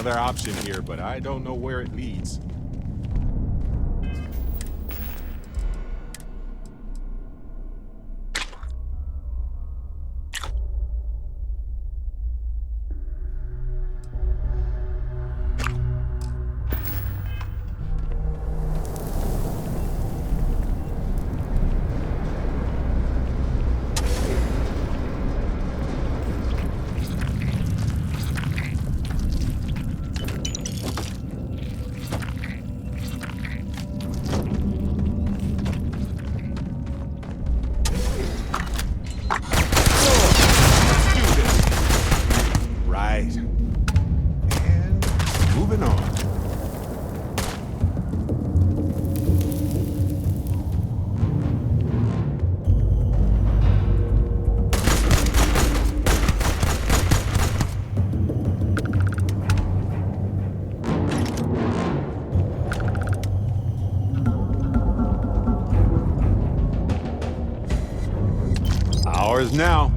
another option here, but I don't know where it leads. Ours now.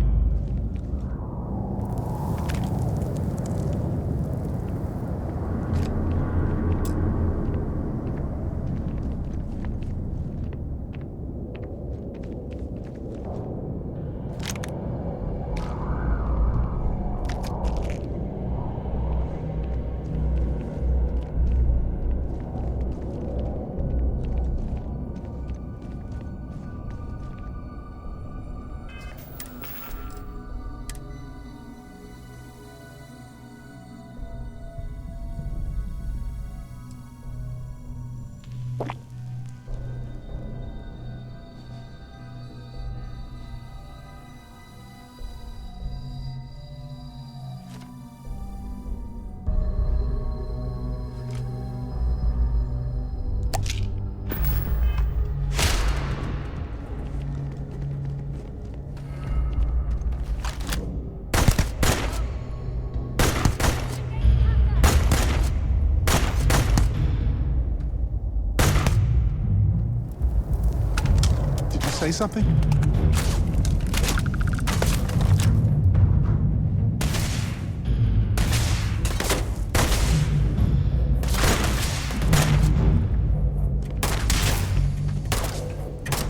Say something?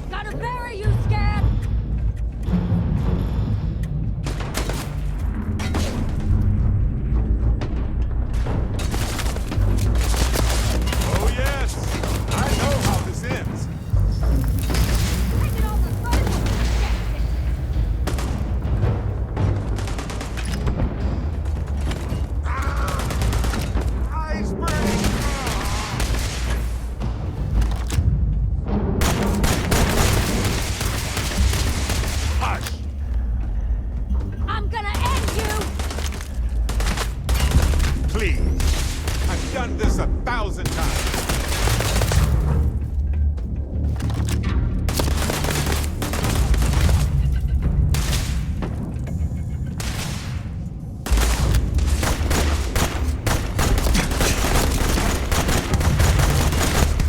Gotta bury you, scab! Oh yes! I know how this ends. I'm gonna end you! Please. I've done this 1,000 times.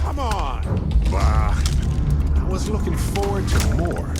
Come on. Bah. I was looking forward to more.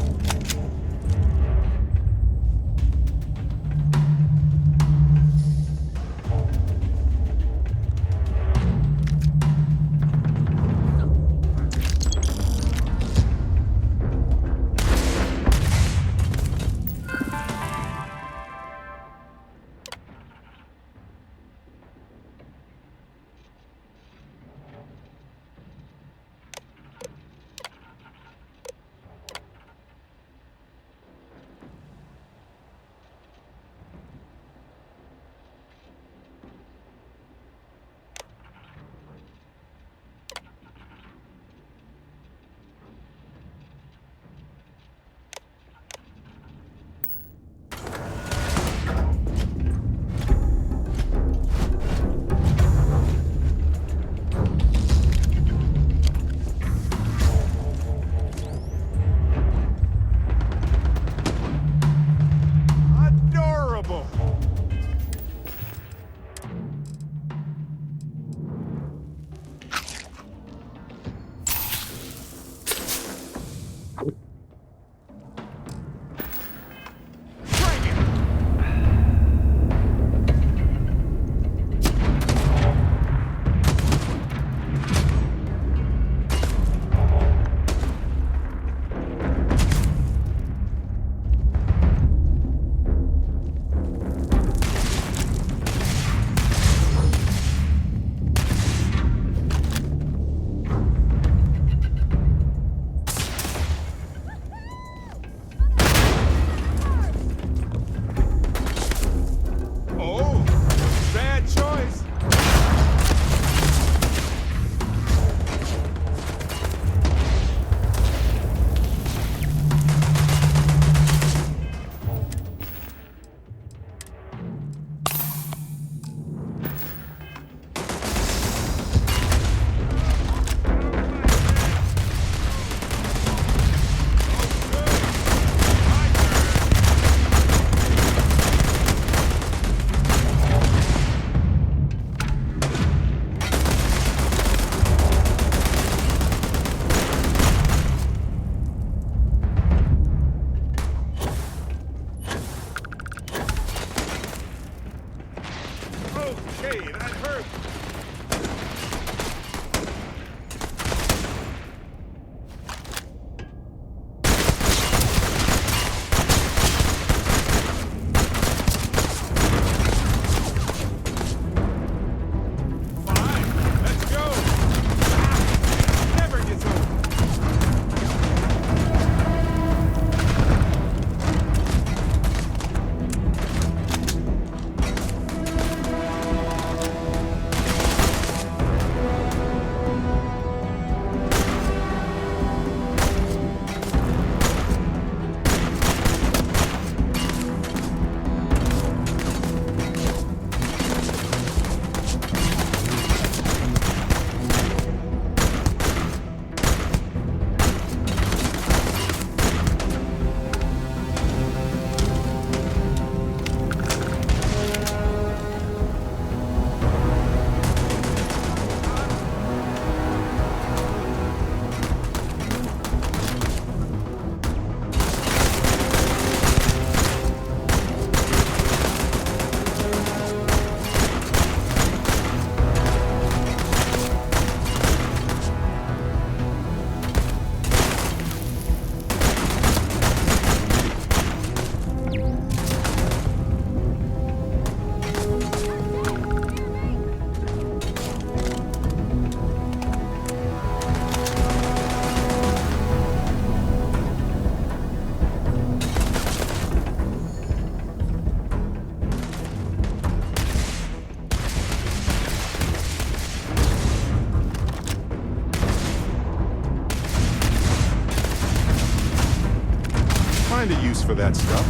Hey, that hurt! Find a use for that stuff.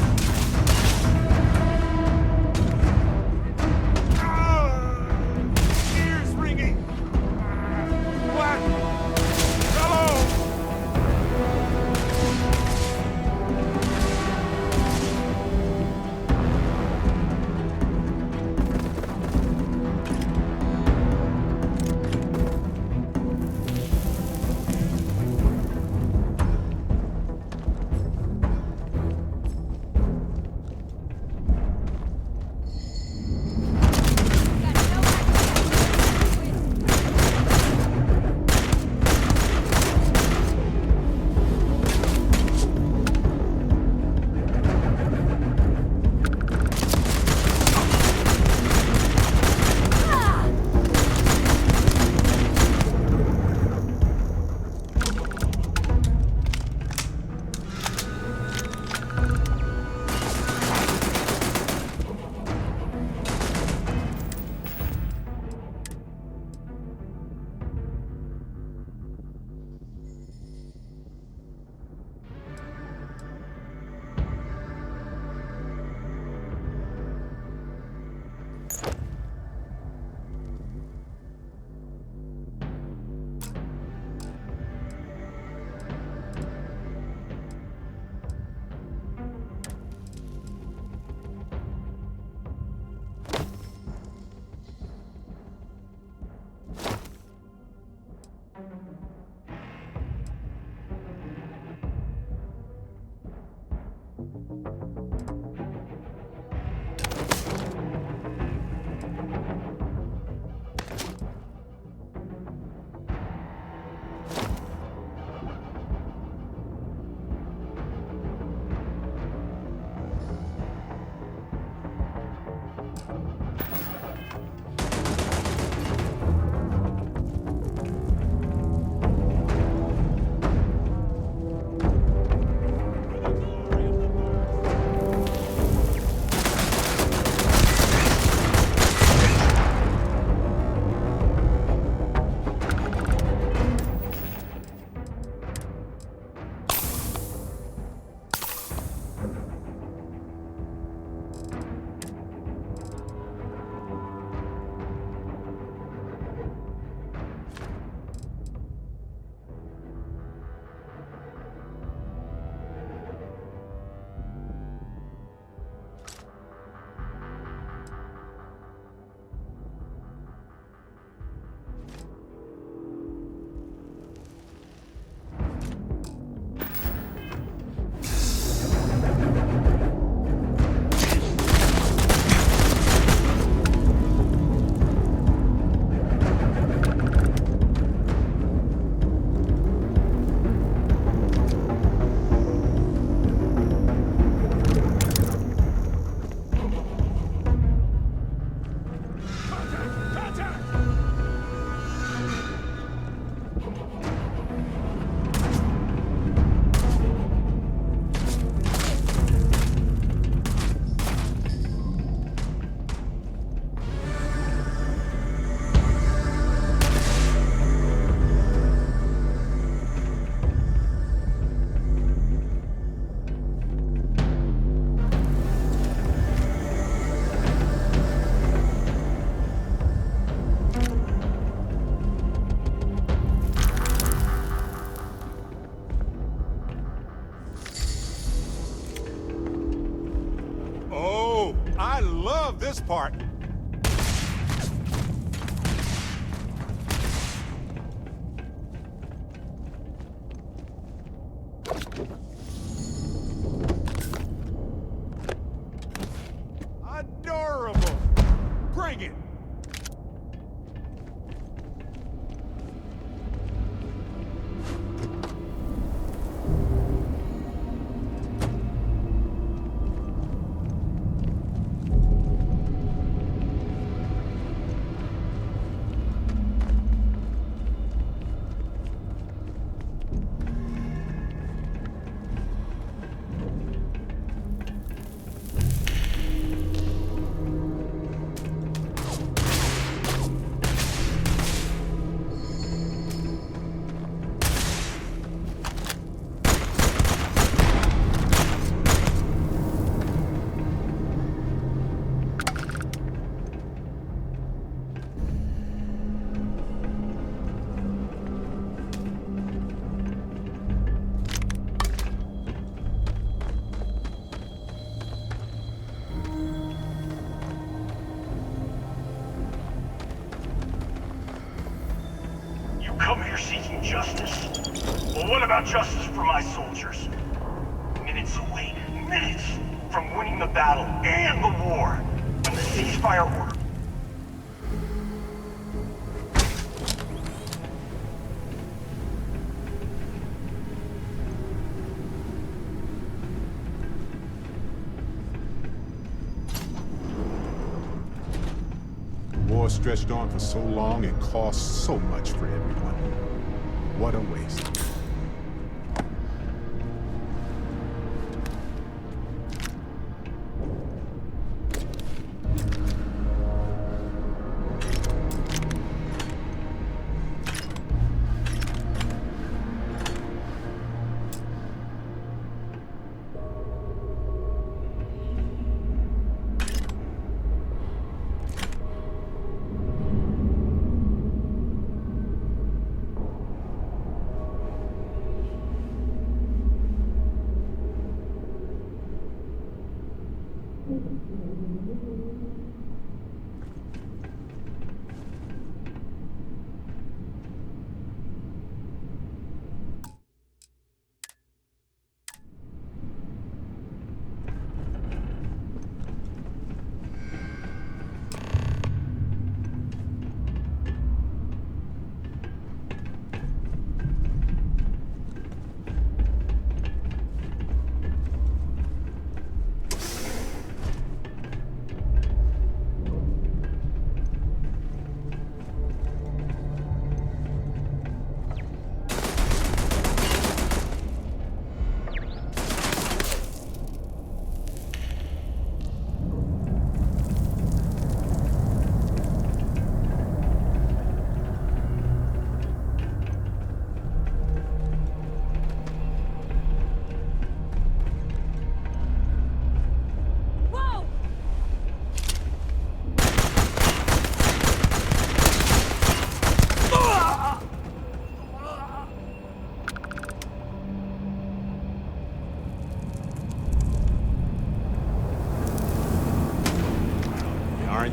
Ears ringing! What? Hello! part. Adorable! Bring it! Come here seeking justice? Well, what about justice for my soldiers? Minutes away, minutes from winning the battle and the war. When the ceasefire order... War stretched on for so long and cost so much for everyone. What a waste.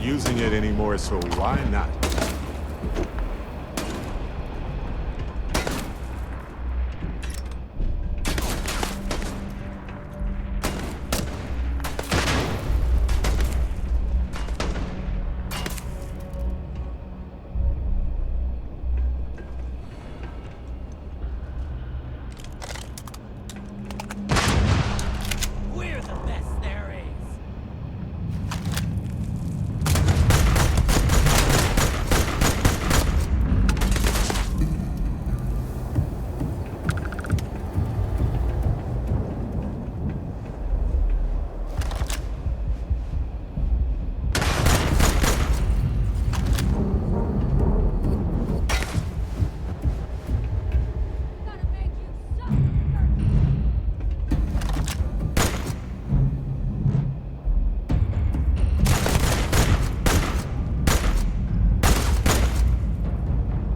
Using it anymore, so why not? We're the best there is.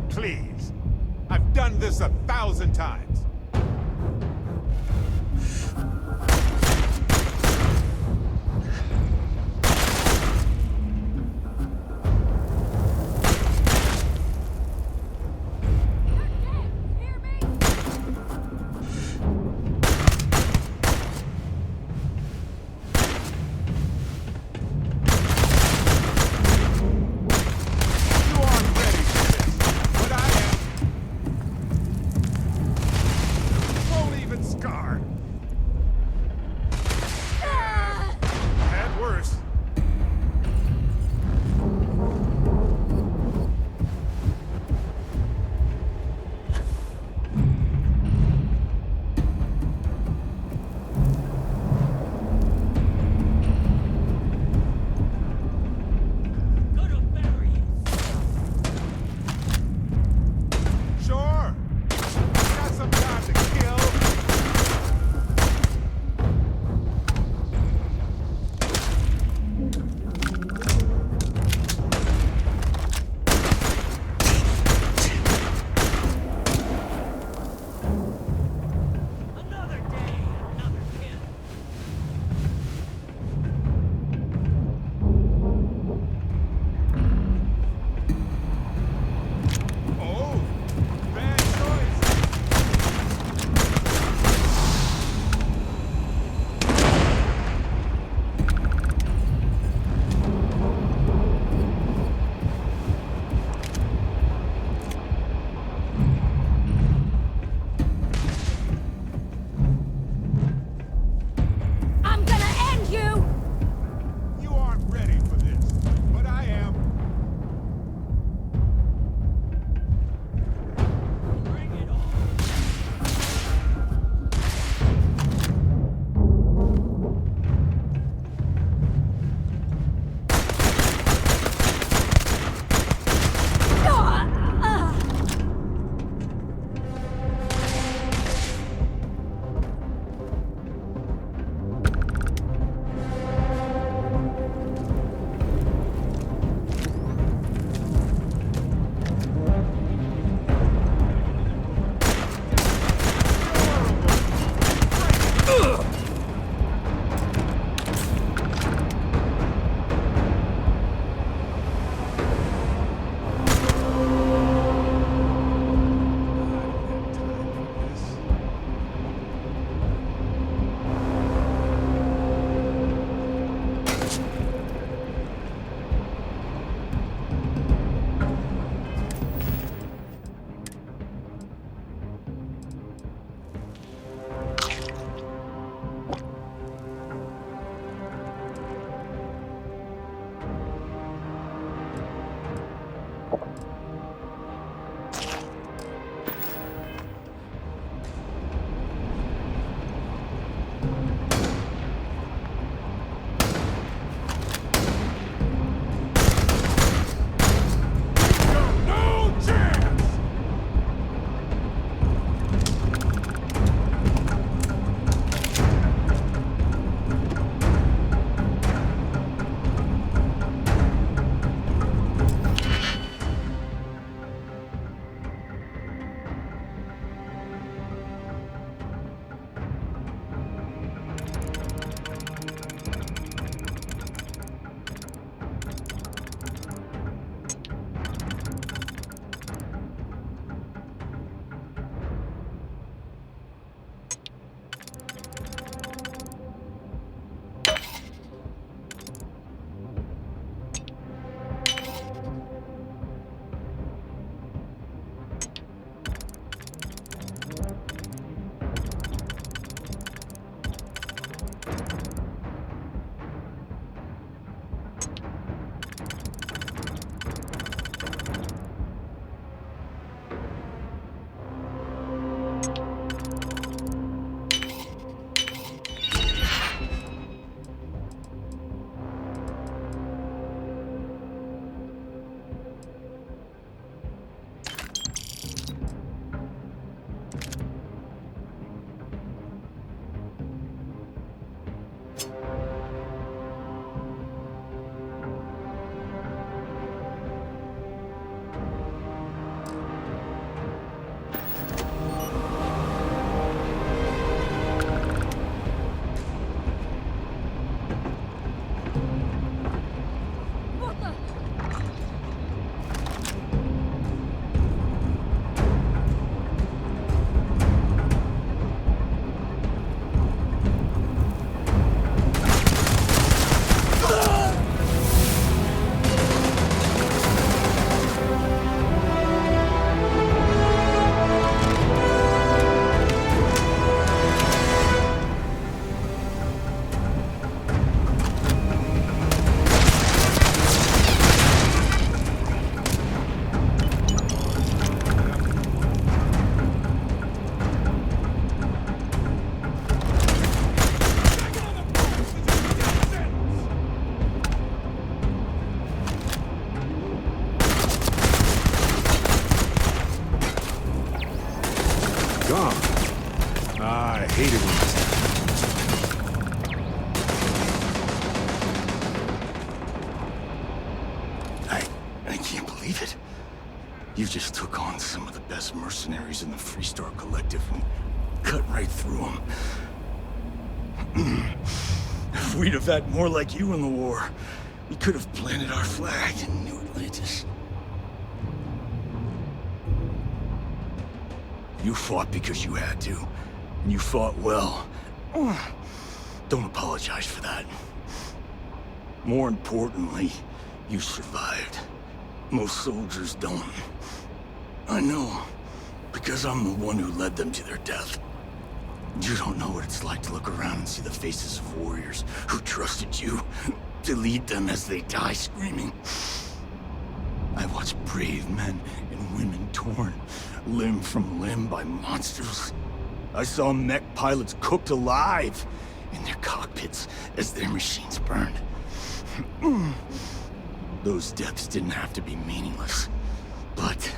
Please. I've done this 1,000 times. You just took on some of the best mercenaries in the Freestar Collective and cut right through them. If we'd have had more like you in the war, we could have planted our flag in New Atlantis. You fought because you had to, and you fought well. Don't apologize for that. More importantly, you survived. Most soldiers don't. I know, because I'm the one who led them to their death. You don't know what it's like to look around and see the faces of warriors who trusted you to lead them as they die screaming. I watched brave men and women torn limb from limb by monsters. I saw mech pilots cooked alive in their cockpits as their machines burned. Those deaths didn't have to be meaningless, but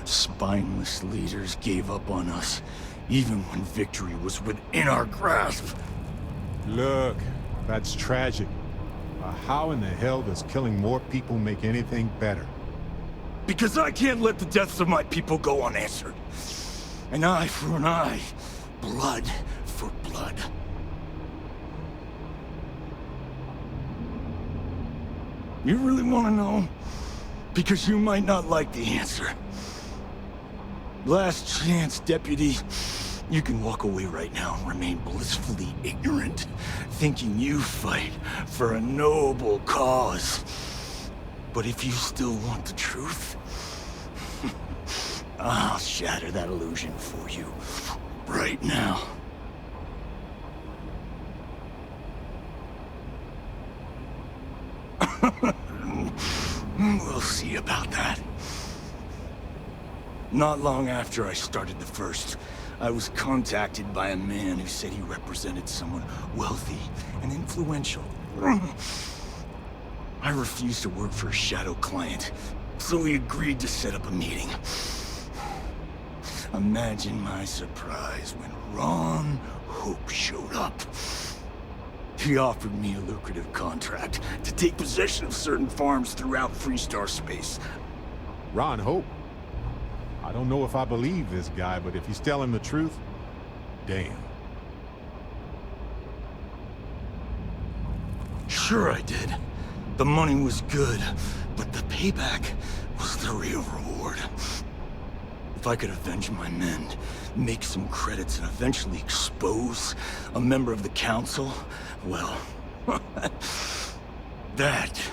spineless leaders gave up on us, even when victory was within our grasp. Look, that's tragic. How in the hell does killing more people make anything better? Because I can't let the deaths of my people go unanswered. An eye for an eye, blood for blood. You really want to know? Because you might not like the answer. Last chance, Deputy. You can walk away right now and remain blissfully ignorant, thinking you fight for a noble cause. But if you still want the truth, I'll shatter that illusion for you right now. We'll see about that. Not long after I started the first, I was contacted by a man who said he represented someone wealthy and influential. I refused to work for a shadow client, so he agreed to set up a meeting. Imagine my surprise when Ron Hope showed up. He offered me a lucrative contract to take possession of certain farms throughout Freestar space. Ron Hope? I don't know if I believe this guy, but if he's telling the truth, damn. Sure I did. The money was good, but the payback was the real reward. If I could avenge my men, make some credits, and eventually expose a member of the council, well, that,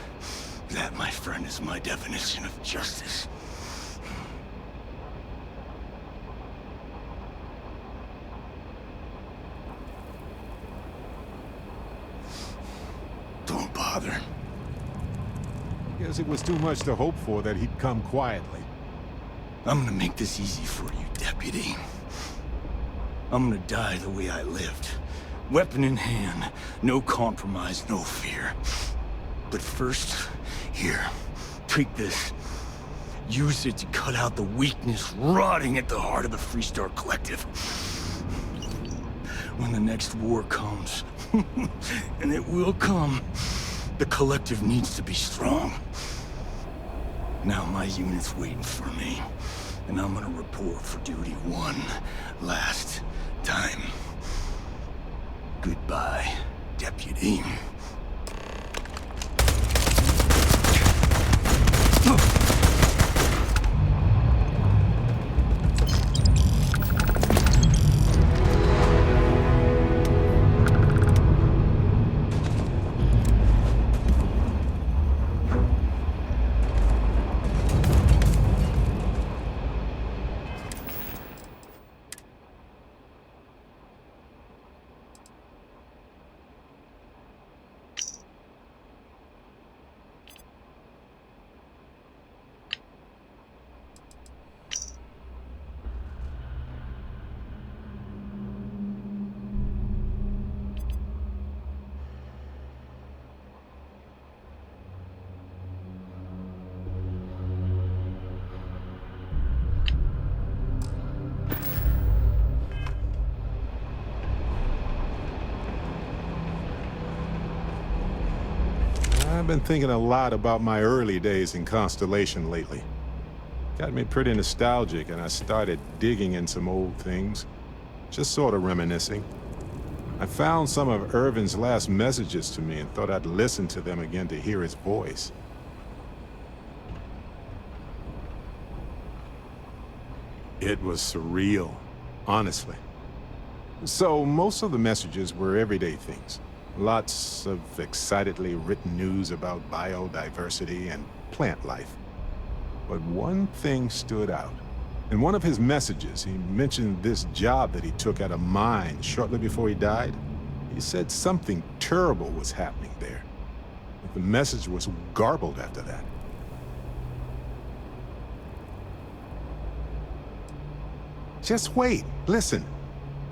my friend, is my definition of justice. Don't bother. Guess it was too much to hope for that he'd come quietly. I'm gonna make this easy for you, Deputy. I'm gonna die the way I lived. Weapon in hand, no compromise, no fear. But first, here, take this. Use it to cut out the weakness rotting at the heart of the Freestar Collective. When the next war comes, and it will come, the Collective needs to be strong. Now my unit's waiting for me, and I'm gonna report for duty one last time. Goodbye, Deputy. I've been thinking a lot about my early days in Constellation lately. Got me pretty nostalgic, and I started digging in some old things. Just sort of reminiscing. I found some of Irvin's last messages to me and thought I'd listen to them again to hear his voice. It was surreal, honestly. So most of the messages were everyday things. Lots of excitedly written news about biodiversity and plant life. But one thing stood out. In one of his messages, he mentioned this job that he took at a mine shortly before he died. He said something terrible was happening there. But the message was garbled after that. Just wait, listen.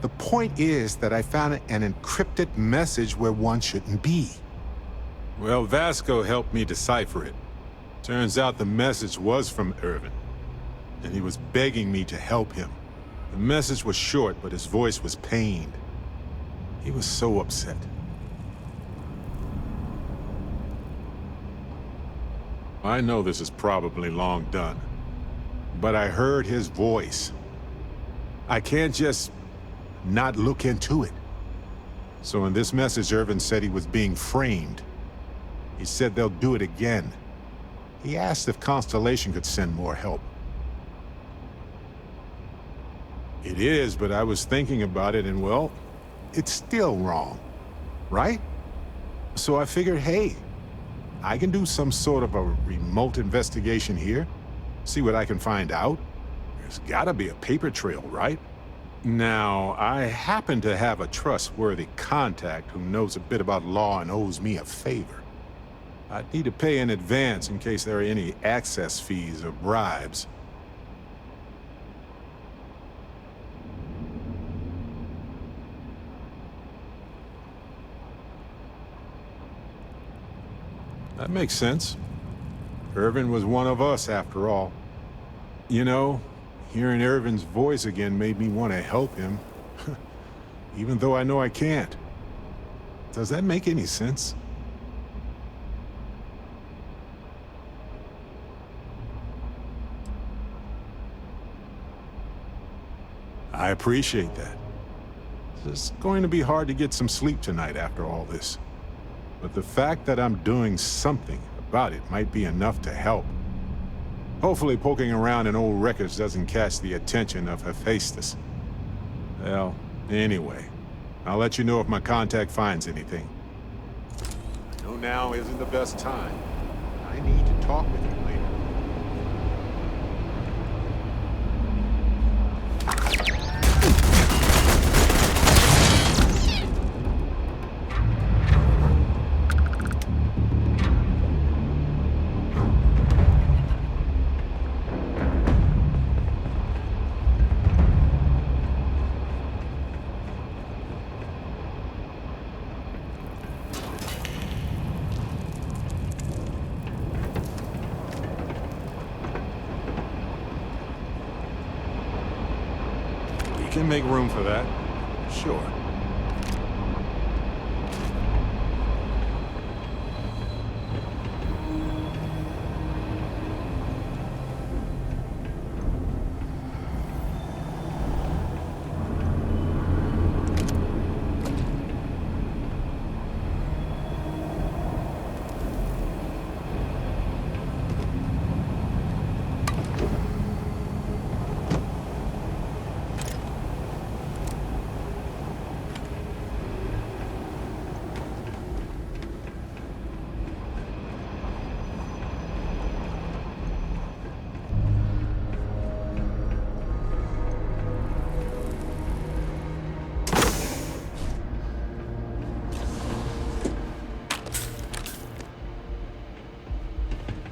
The point is that I found an encrypted message where one shouldn't be. Well, Vasco helped me decipher it. Turns out the message was from Irvin, and he was begging me to help him. The message was short, but his voice was pained. He was so upset. I know this is probably long done, but I heard his voice. I can't just not look into it. So in this message, Irvin said he was being framed. He said they'll do it again. He asked if Constellation could send more help. It is, but I was thinking about it and, well, it's still wrong, right? So I figured, hey, I can do some sort of a remote investigation here, see what I can find out. There's gotta be a paper trail, right? Now, I happen to have a trustworthy contact who knows a bit about law and owes me a favor. I'd need to pay in advance in case there are any access fees or bribes. That makes sense. Irvin was one of us, after all. You know, hearing Irvin's voice again made me want to help him. Even though I know I can't. Does that make any sense? I appreciate that. It's going to be hard to get some sleep tonight after all this. But the fact that I'm doing something about it might be enough to help. Hopefully poking around in old records doesn't catch the attention of Hephaestus. Well, anyway, I'll let you know if my contact finds anything. I know now isn't the best time. I need to talk with you later. Can make room for that. Sure.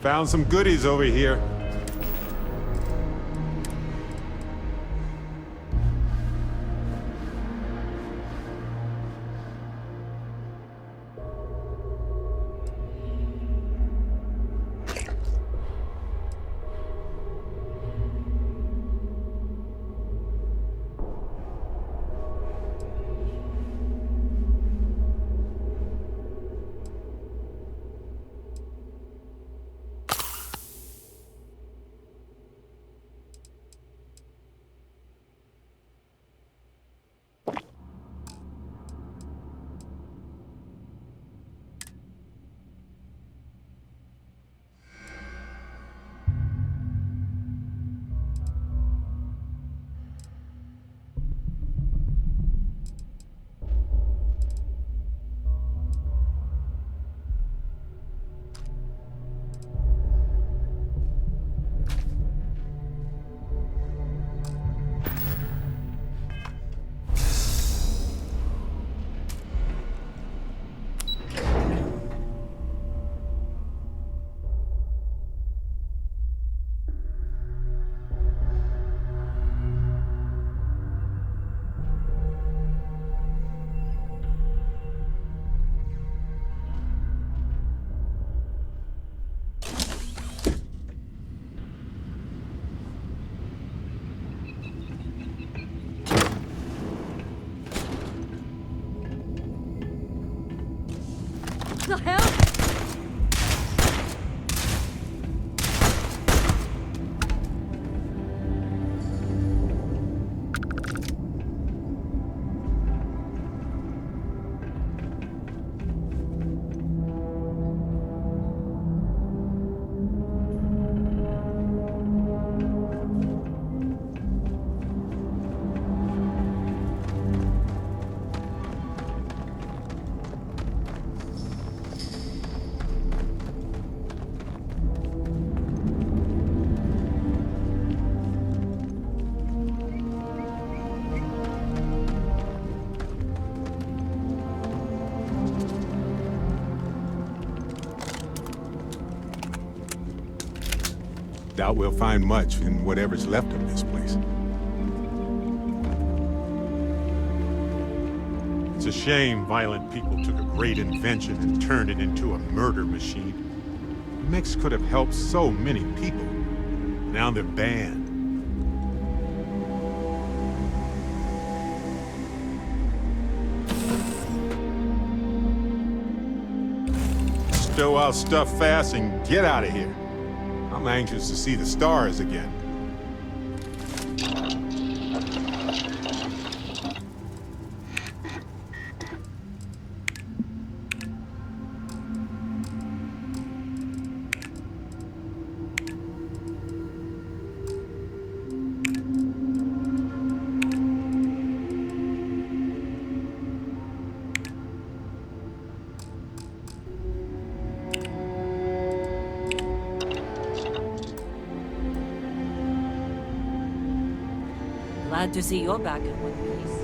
Found some goodies over here. The hell? Doubt we'll find much in whatever's left of this place. It's a shame violent people took a great invention and turned it into a murder machine. mix could have helped so many people. Now they're banned. Stow our stuff fast and get out of here. I'm anxious to see the stars again. Glad to see you're back in one piece.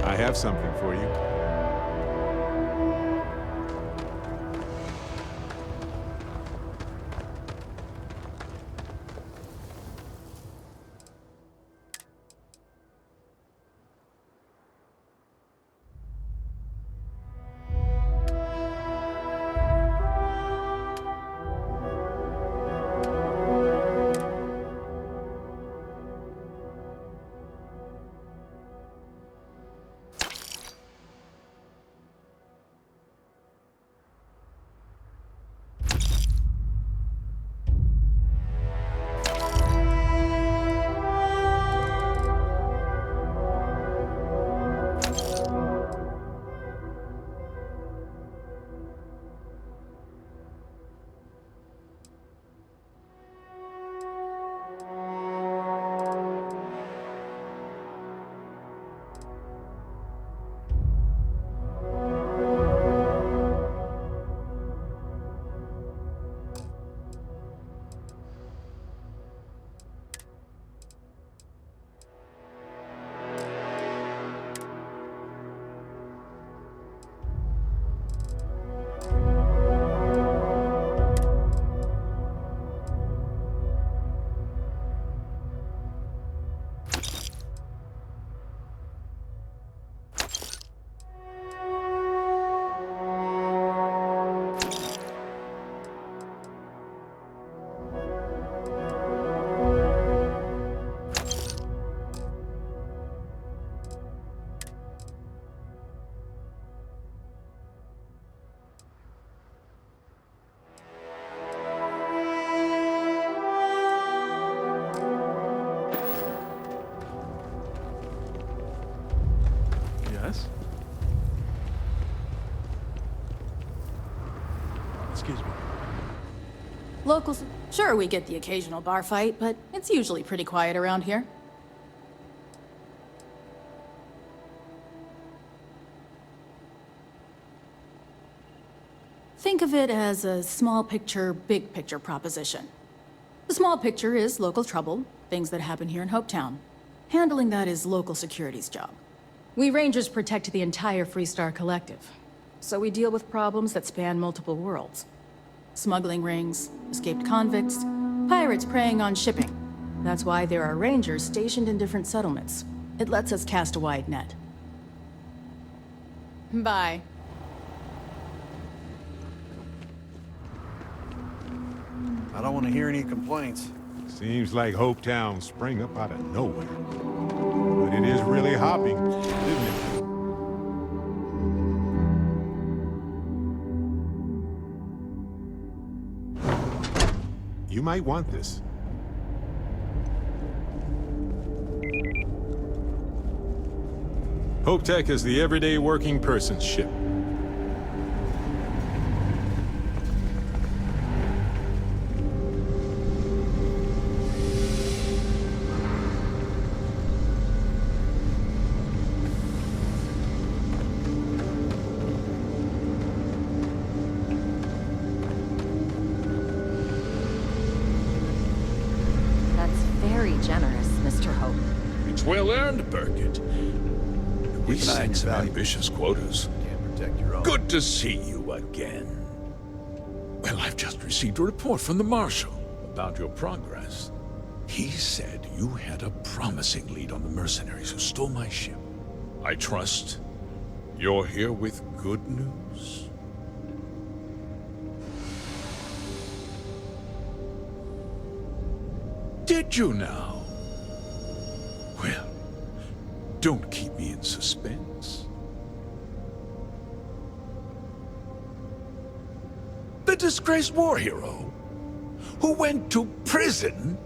I have something for you. Yes? Excuse me. Locals, sure, we get the occasional bar fight, but it's usually pretty quiet around here. Think of it as a small picture, big picture proposition. The small picture is local trouble, things that happen here in Hopetown. Handling that is local security's job. We Rangers protect the entire Freestar Collective, so we deal with problems that span multiple worlds. Smuggling rings, escaped convicts, pirates preying on shipping. That's why there are Rangers stationed in different settlements. It lets us cast a wide net. Bye. I don't want to hear any complaints. Seems like Hopetown sprang up out of nowhere. But it is really hopping, isn't it? You might want this. HopeTech is the everyday working person's ship. Generous, Mr. Hope. It's well earned, Burkett. We set some ambitious quotas. Can't protect your own. Good to see you again. Well, I've just received a report from the Marshal about your progress. He said you had a promising lead on the mercenaries who stole my ship. I trust you're here with good news. Did you now? Well, don't keep me in suspense. The disgraced war hero who went to prison,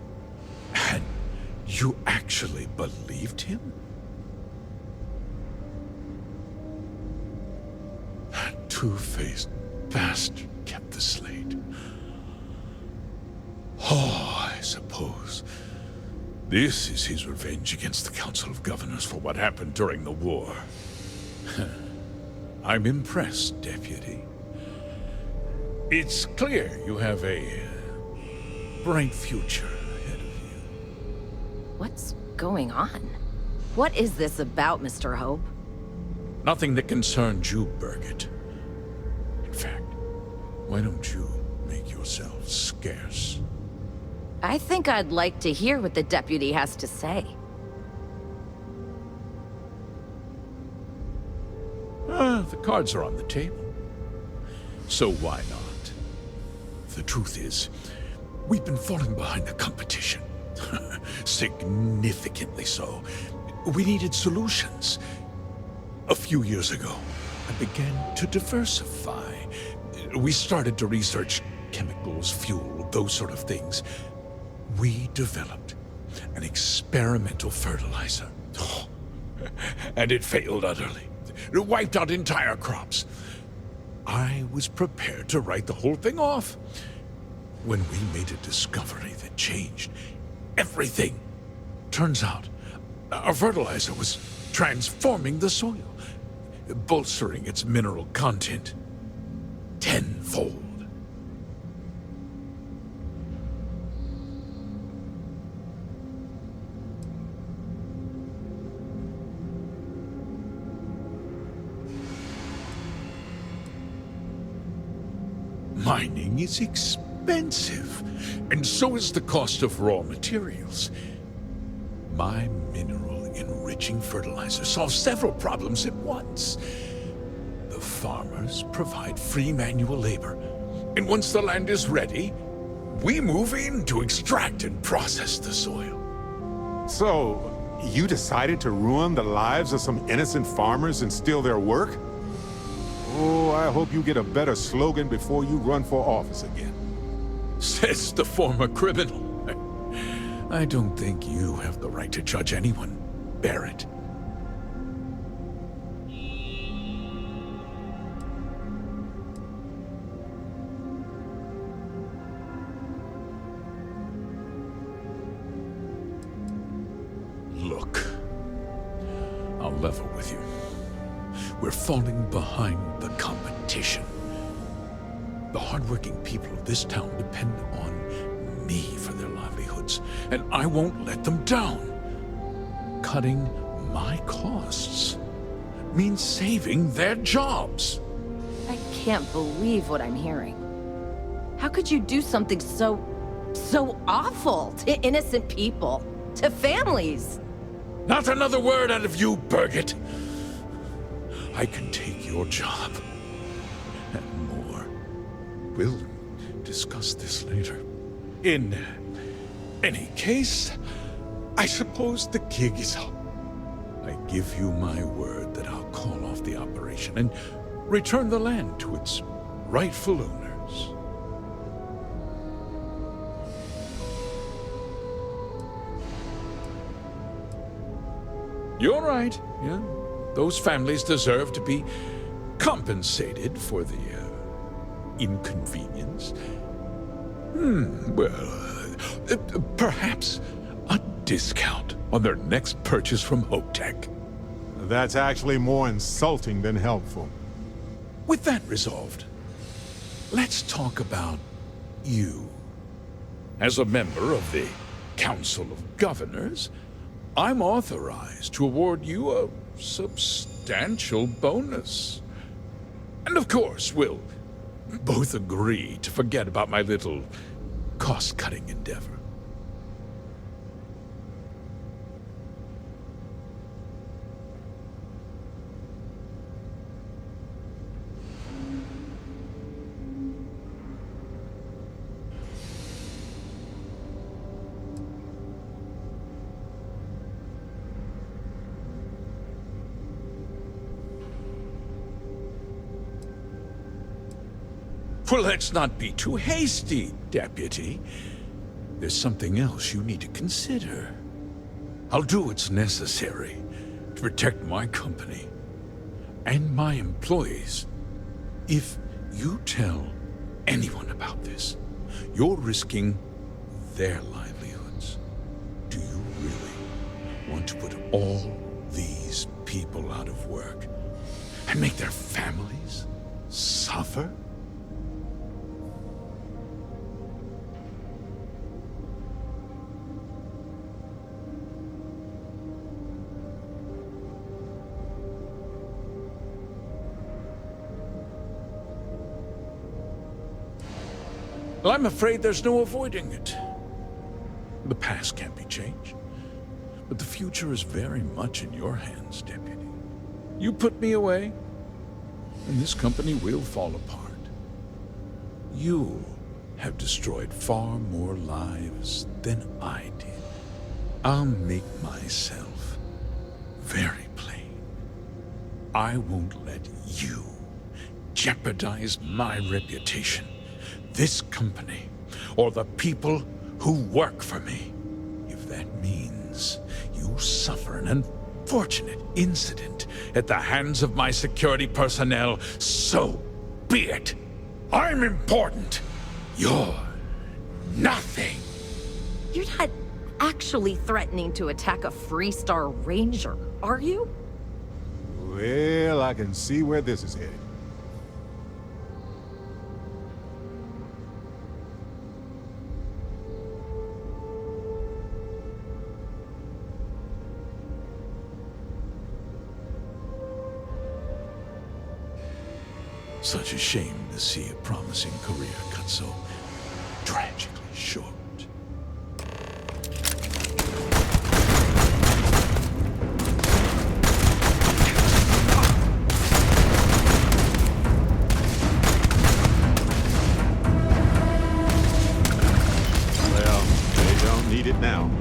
and you actually believed him? That two-faced bastard kept the slate. Oh, I suppose this is his revenge against the Council of Governors for what happened during the war. I'm impressed, Deputy. It's clear you have a bright future ahead of you. What's going on? What is this about, Mr. Hope? Nothing that concerns you, Burkett. In fact, why don't you make yourself scarce? I think I'd like to hear what the deputy has to say. The cards are on the table. So why not? The truth is, we've been falling behind the competition. Significantly so. We needed solutions. A few years ago, I began to diversify. We started to research chemicals, fuel, those sort of things. We developed an experimental fertilizer. And it failed utterly. It wiped out entire crops. I was prepared to write the whole thing off when we made a discovery that changed everything. Turns out, our fertilizer was transforming the soil, bolstering its mineral content tenfold. Mining is expensive, and so is the cost of raw materials. My mineral-enriching fertilizer solves several problems at once. The farmers provide free manual labor, and once the land is ready, we move in to extract and process the soil. So, you decided to ruin the lives of some innocent farmers and steal their work? Oh, I hope you get a better slogan before you run for office again. Says the former criminal. I don't think you have the right to judge anyone, Barrett. Look, I'll level with you. We're falling behind the competition. The hardworking people of this town depend on me for their livelihoods, and I won't let them down. Cutting my costs means saving their jobs. I can't believe what I'm hearing. How could you do something so awful to innocent people, to families? Not another word out of you, Burgett. I can take your job, and more. We'll discuss this later. In any case, I suppose the gig is up. I give you my word that I'll call off the operation and return the land to its rightful owners. You're right, yeah. Those families deserve to be compensated for the inconvenience. Perhaps a discount on their next purchase from HopeTech. That's actually more insulting than helpful. With that resolved, let's talk about you. As a member of the Council of Governors, I'm authorized to award you a substantial bonus. And of course, we'll both agree to forget about my little cost-cutting endeavor. Well, let's not be too hasty, Deputy. There's something else you need to consider. I'll do what's necessary to protect my company and my employees. If you tell anyone about this, you're risking their livelihoods. Do you really want to put all these people out of work and make their families suffer? Well, I'm afraid there's no avoiding it. The past can't be changed, but the future is very much in your hands, Deputy. You put me away, and this company will fall apart. You have destroyed far more lives than I did. I'll make myself very plain. I won't let you jeopardize my reputation, this company, or the people who work for me. If that means you suffer an unfortunate incident at the hands of my security personnel, so be it. I'm important. You're nothing. You're not actually threatening to attack a Freestar Ranger, are you? Well, I can see where this is headed. Such a shame to see a promising career cut so tragically short. Well, they don't need it now.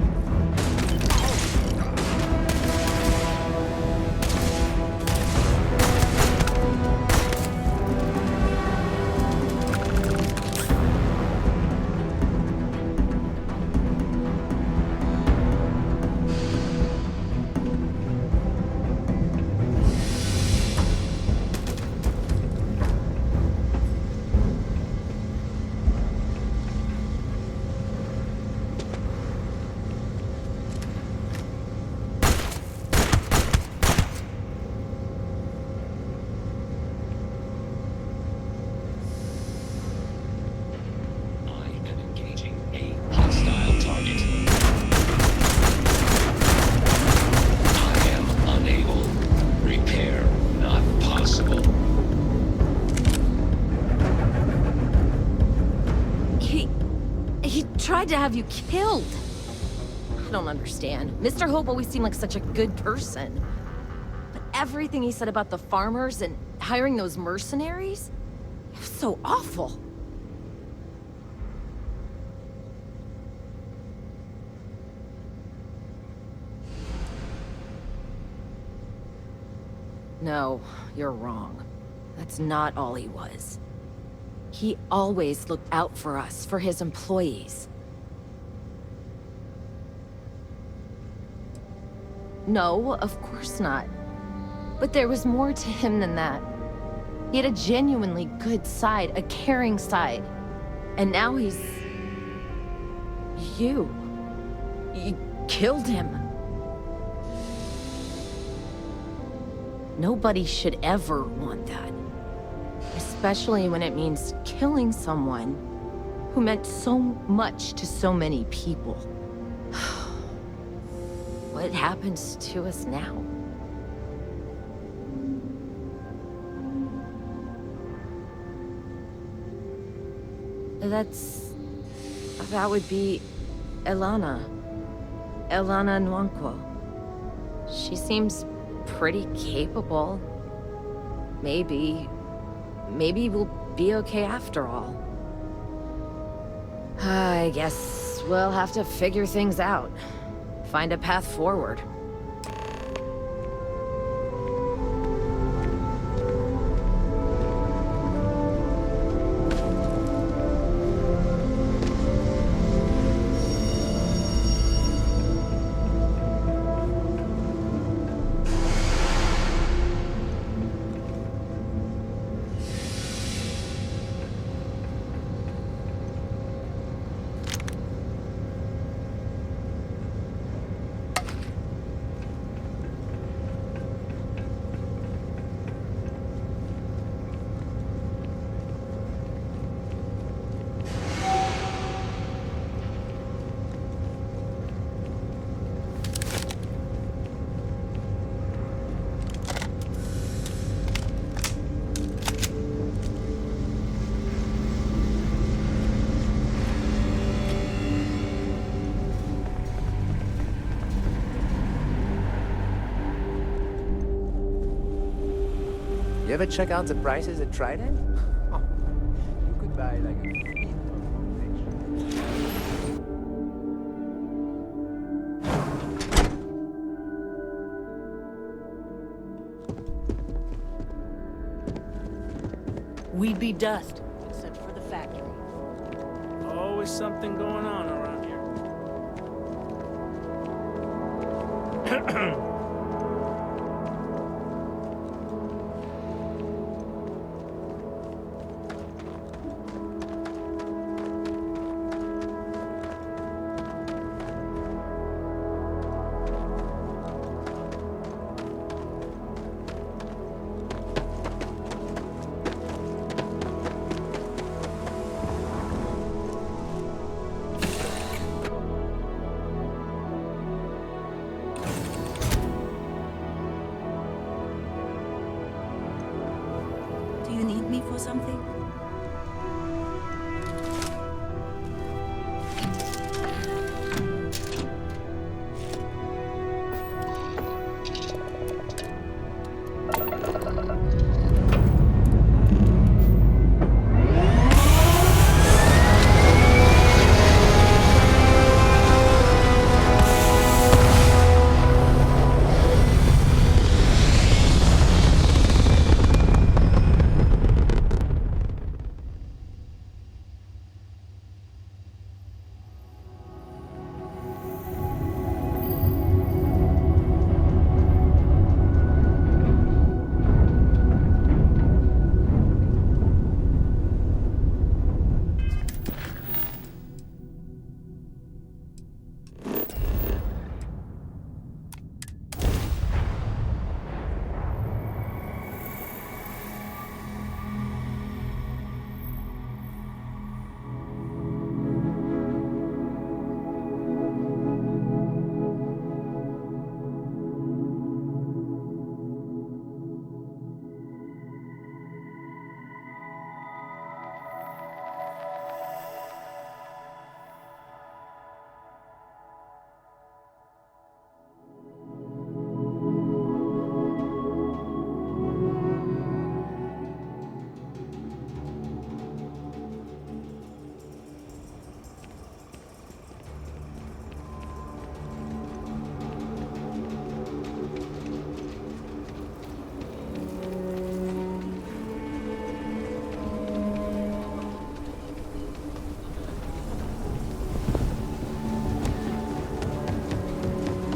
Tried to have you killed. I don't understand. Mr. Hope always seemed like such a good person. But everything he said about the farmers and hiring those mercenaries, it was so awful. No, you're wrong. That's not all he was. He always looked out for us, for his employees. No, of course not. But there was more to him than that. He had a genuinely good side, a caring side. And now he's... You killed him. Nobody should ever want that. Especially when it means killing someone who meant so much to so many people. What happens to us now? That would be Elana. Elana Nwankwo. She seems pretty capable. Maybe we'll be okay after all. I guess we'll have to figure things out. Find a path forward. You ever check out the prices at Trident? Oh, you could buy like a fleet of We'd be dust, except for the factory. Always something going on around here.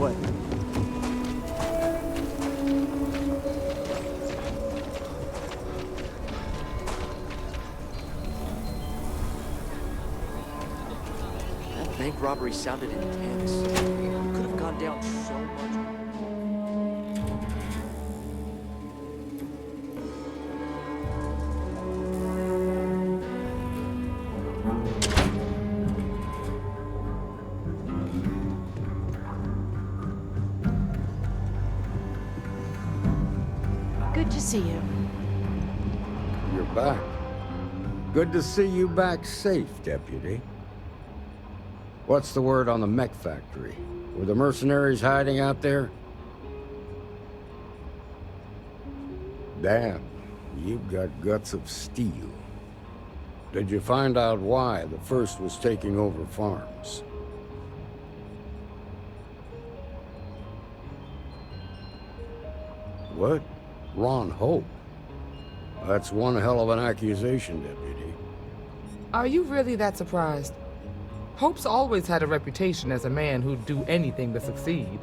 What? That bank robbery sounded intense. It could have gone down so much. Good to see you. You're back. Good to see you back safe, Deputy. What's the word on the mech factory? Were the mercenaries hiding out there? Damn, you've got guts of steel. Did you find out why the First was taking over farms? What? Ron Hope? That's one hell of an accusation, Deputy. Are you really that surprised? Hope's always had a reputation as a man who'd do anything to succeed.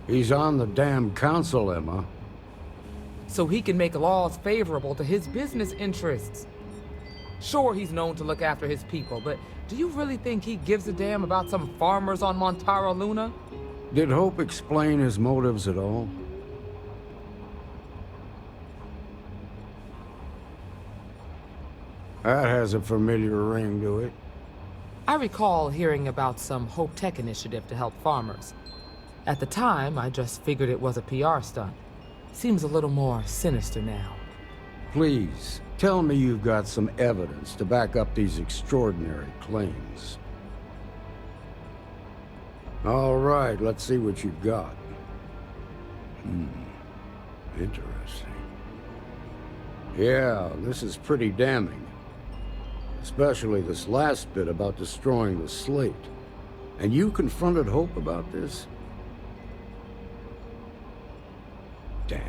He's on the damn council, Emma. So he can make laws favorable to his business interests. Sure, he's known to look after his people, but do you really think he gives a damn about some farmers on Montara Luna? Did Hope explain his motives at all? That has a familiar ring to it. I recall hearing about some Hope Tech initiative to help farmers. At the time, I just figured it was a PR stunt. Seems a little more sinister now. Please, tell me you've got some evidence to back up these extraordinary claims. All right, let's see what you've got. Interesting. Yeah, this is pretty damning. Especially this last bit about destroying the slate. And you confronted Hope about this? Damn.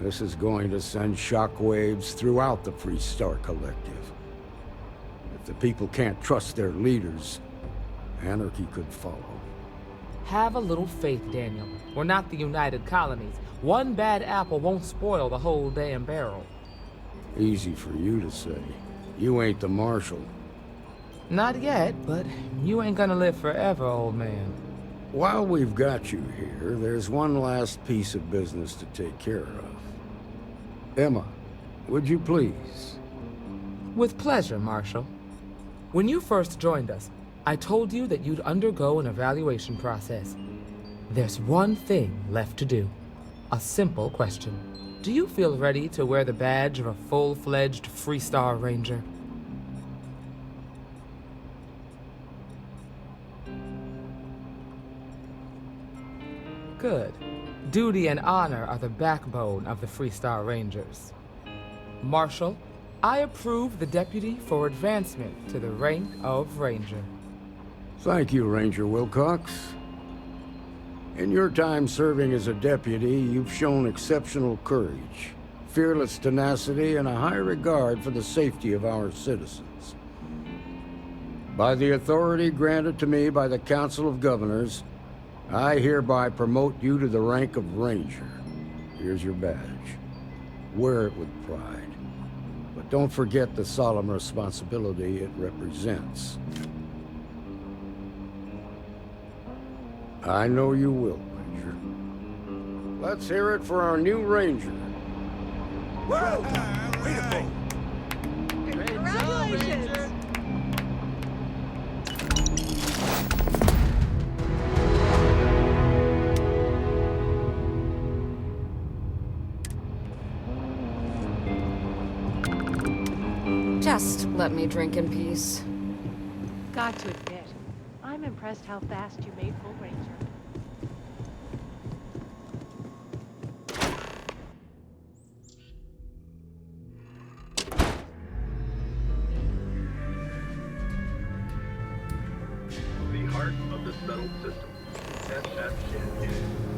This is going to send shockwaves throughout the Freestar Collective. If the people can't trust their leaders, anarchy could follow. Have a little faith, Daniel. We're not the United Colonies. One bad apple won't spoil the whole damn barrel. Easy for you to say. You ain't the marshal. Not yet, but you ain't gonna live forever, old man. While we've got you here, there's one last piece of business to take care of. Emma, would you please? With pleasure, Marshal. When you first joined us, I told you that you'd undergo an evaluation process. There's one thing left to do. A simple question. Do you feel ready to wear the badge of a full-fledged Freestar Ranger? Good. Duty and honor are the backbone of the Freestar Rangers. Marshal, I approve the deputy for advancement to the rank of Ranger. Thank you, Ranger Wilcox. In your time serving as a deputy, you've shown exceptional courage, fearless tenacity, and a high regard for the safety of our citizens. By the authority granted to me by the Council of Governors, I hereby promote you to the rank of Ranger. Here's your badge. Wear it with pride. But don't forget the solemn responsibility it represents. I know you will, Ranger. Let's hear it for our new Ranger. Whoa! Way to go! Congratulations! Just let me drink in peace. Got to admit, I'm impressed how fast you made full Ranger. The heart of the settled system. SSN.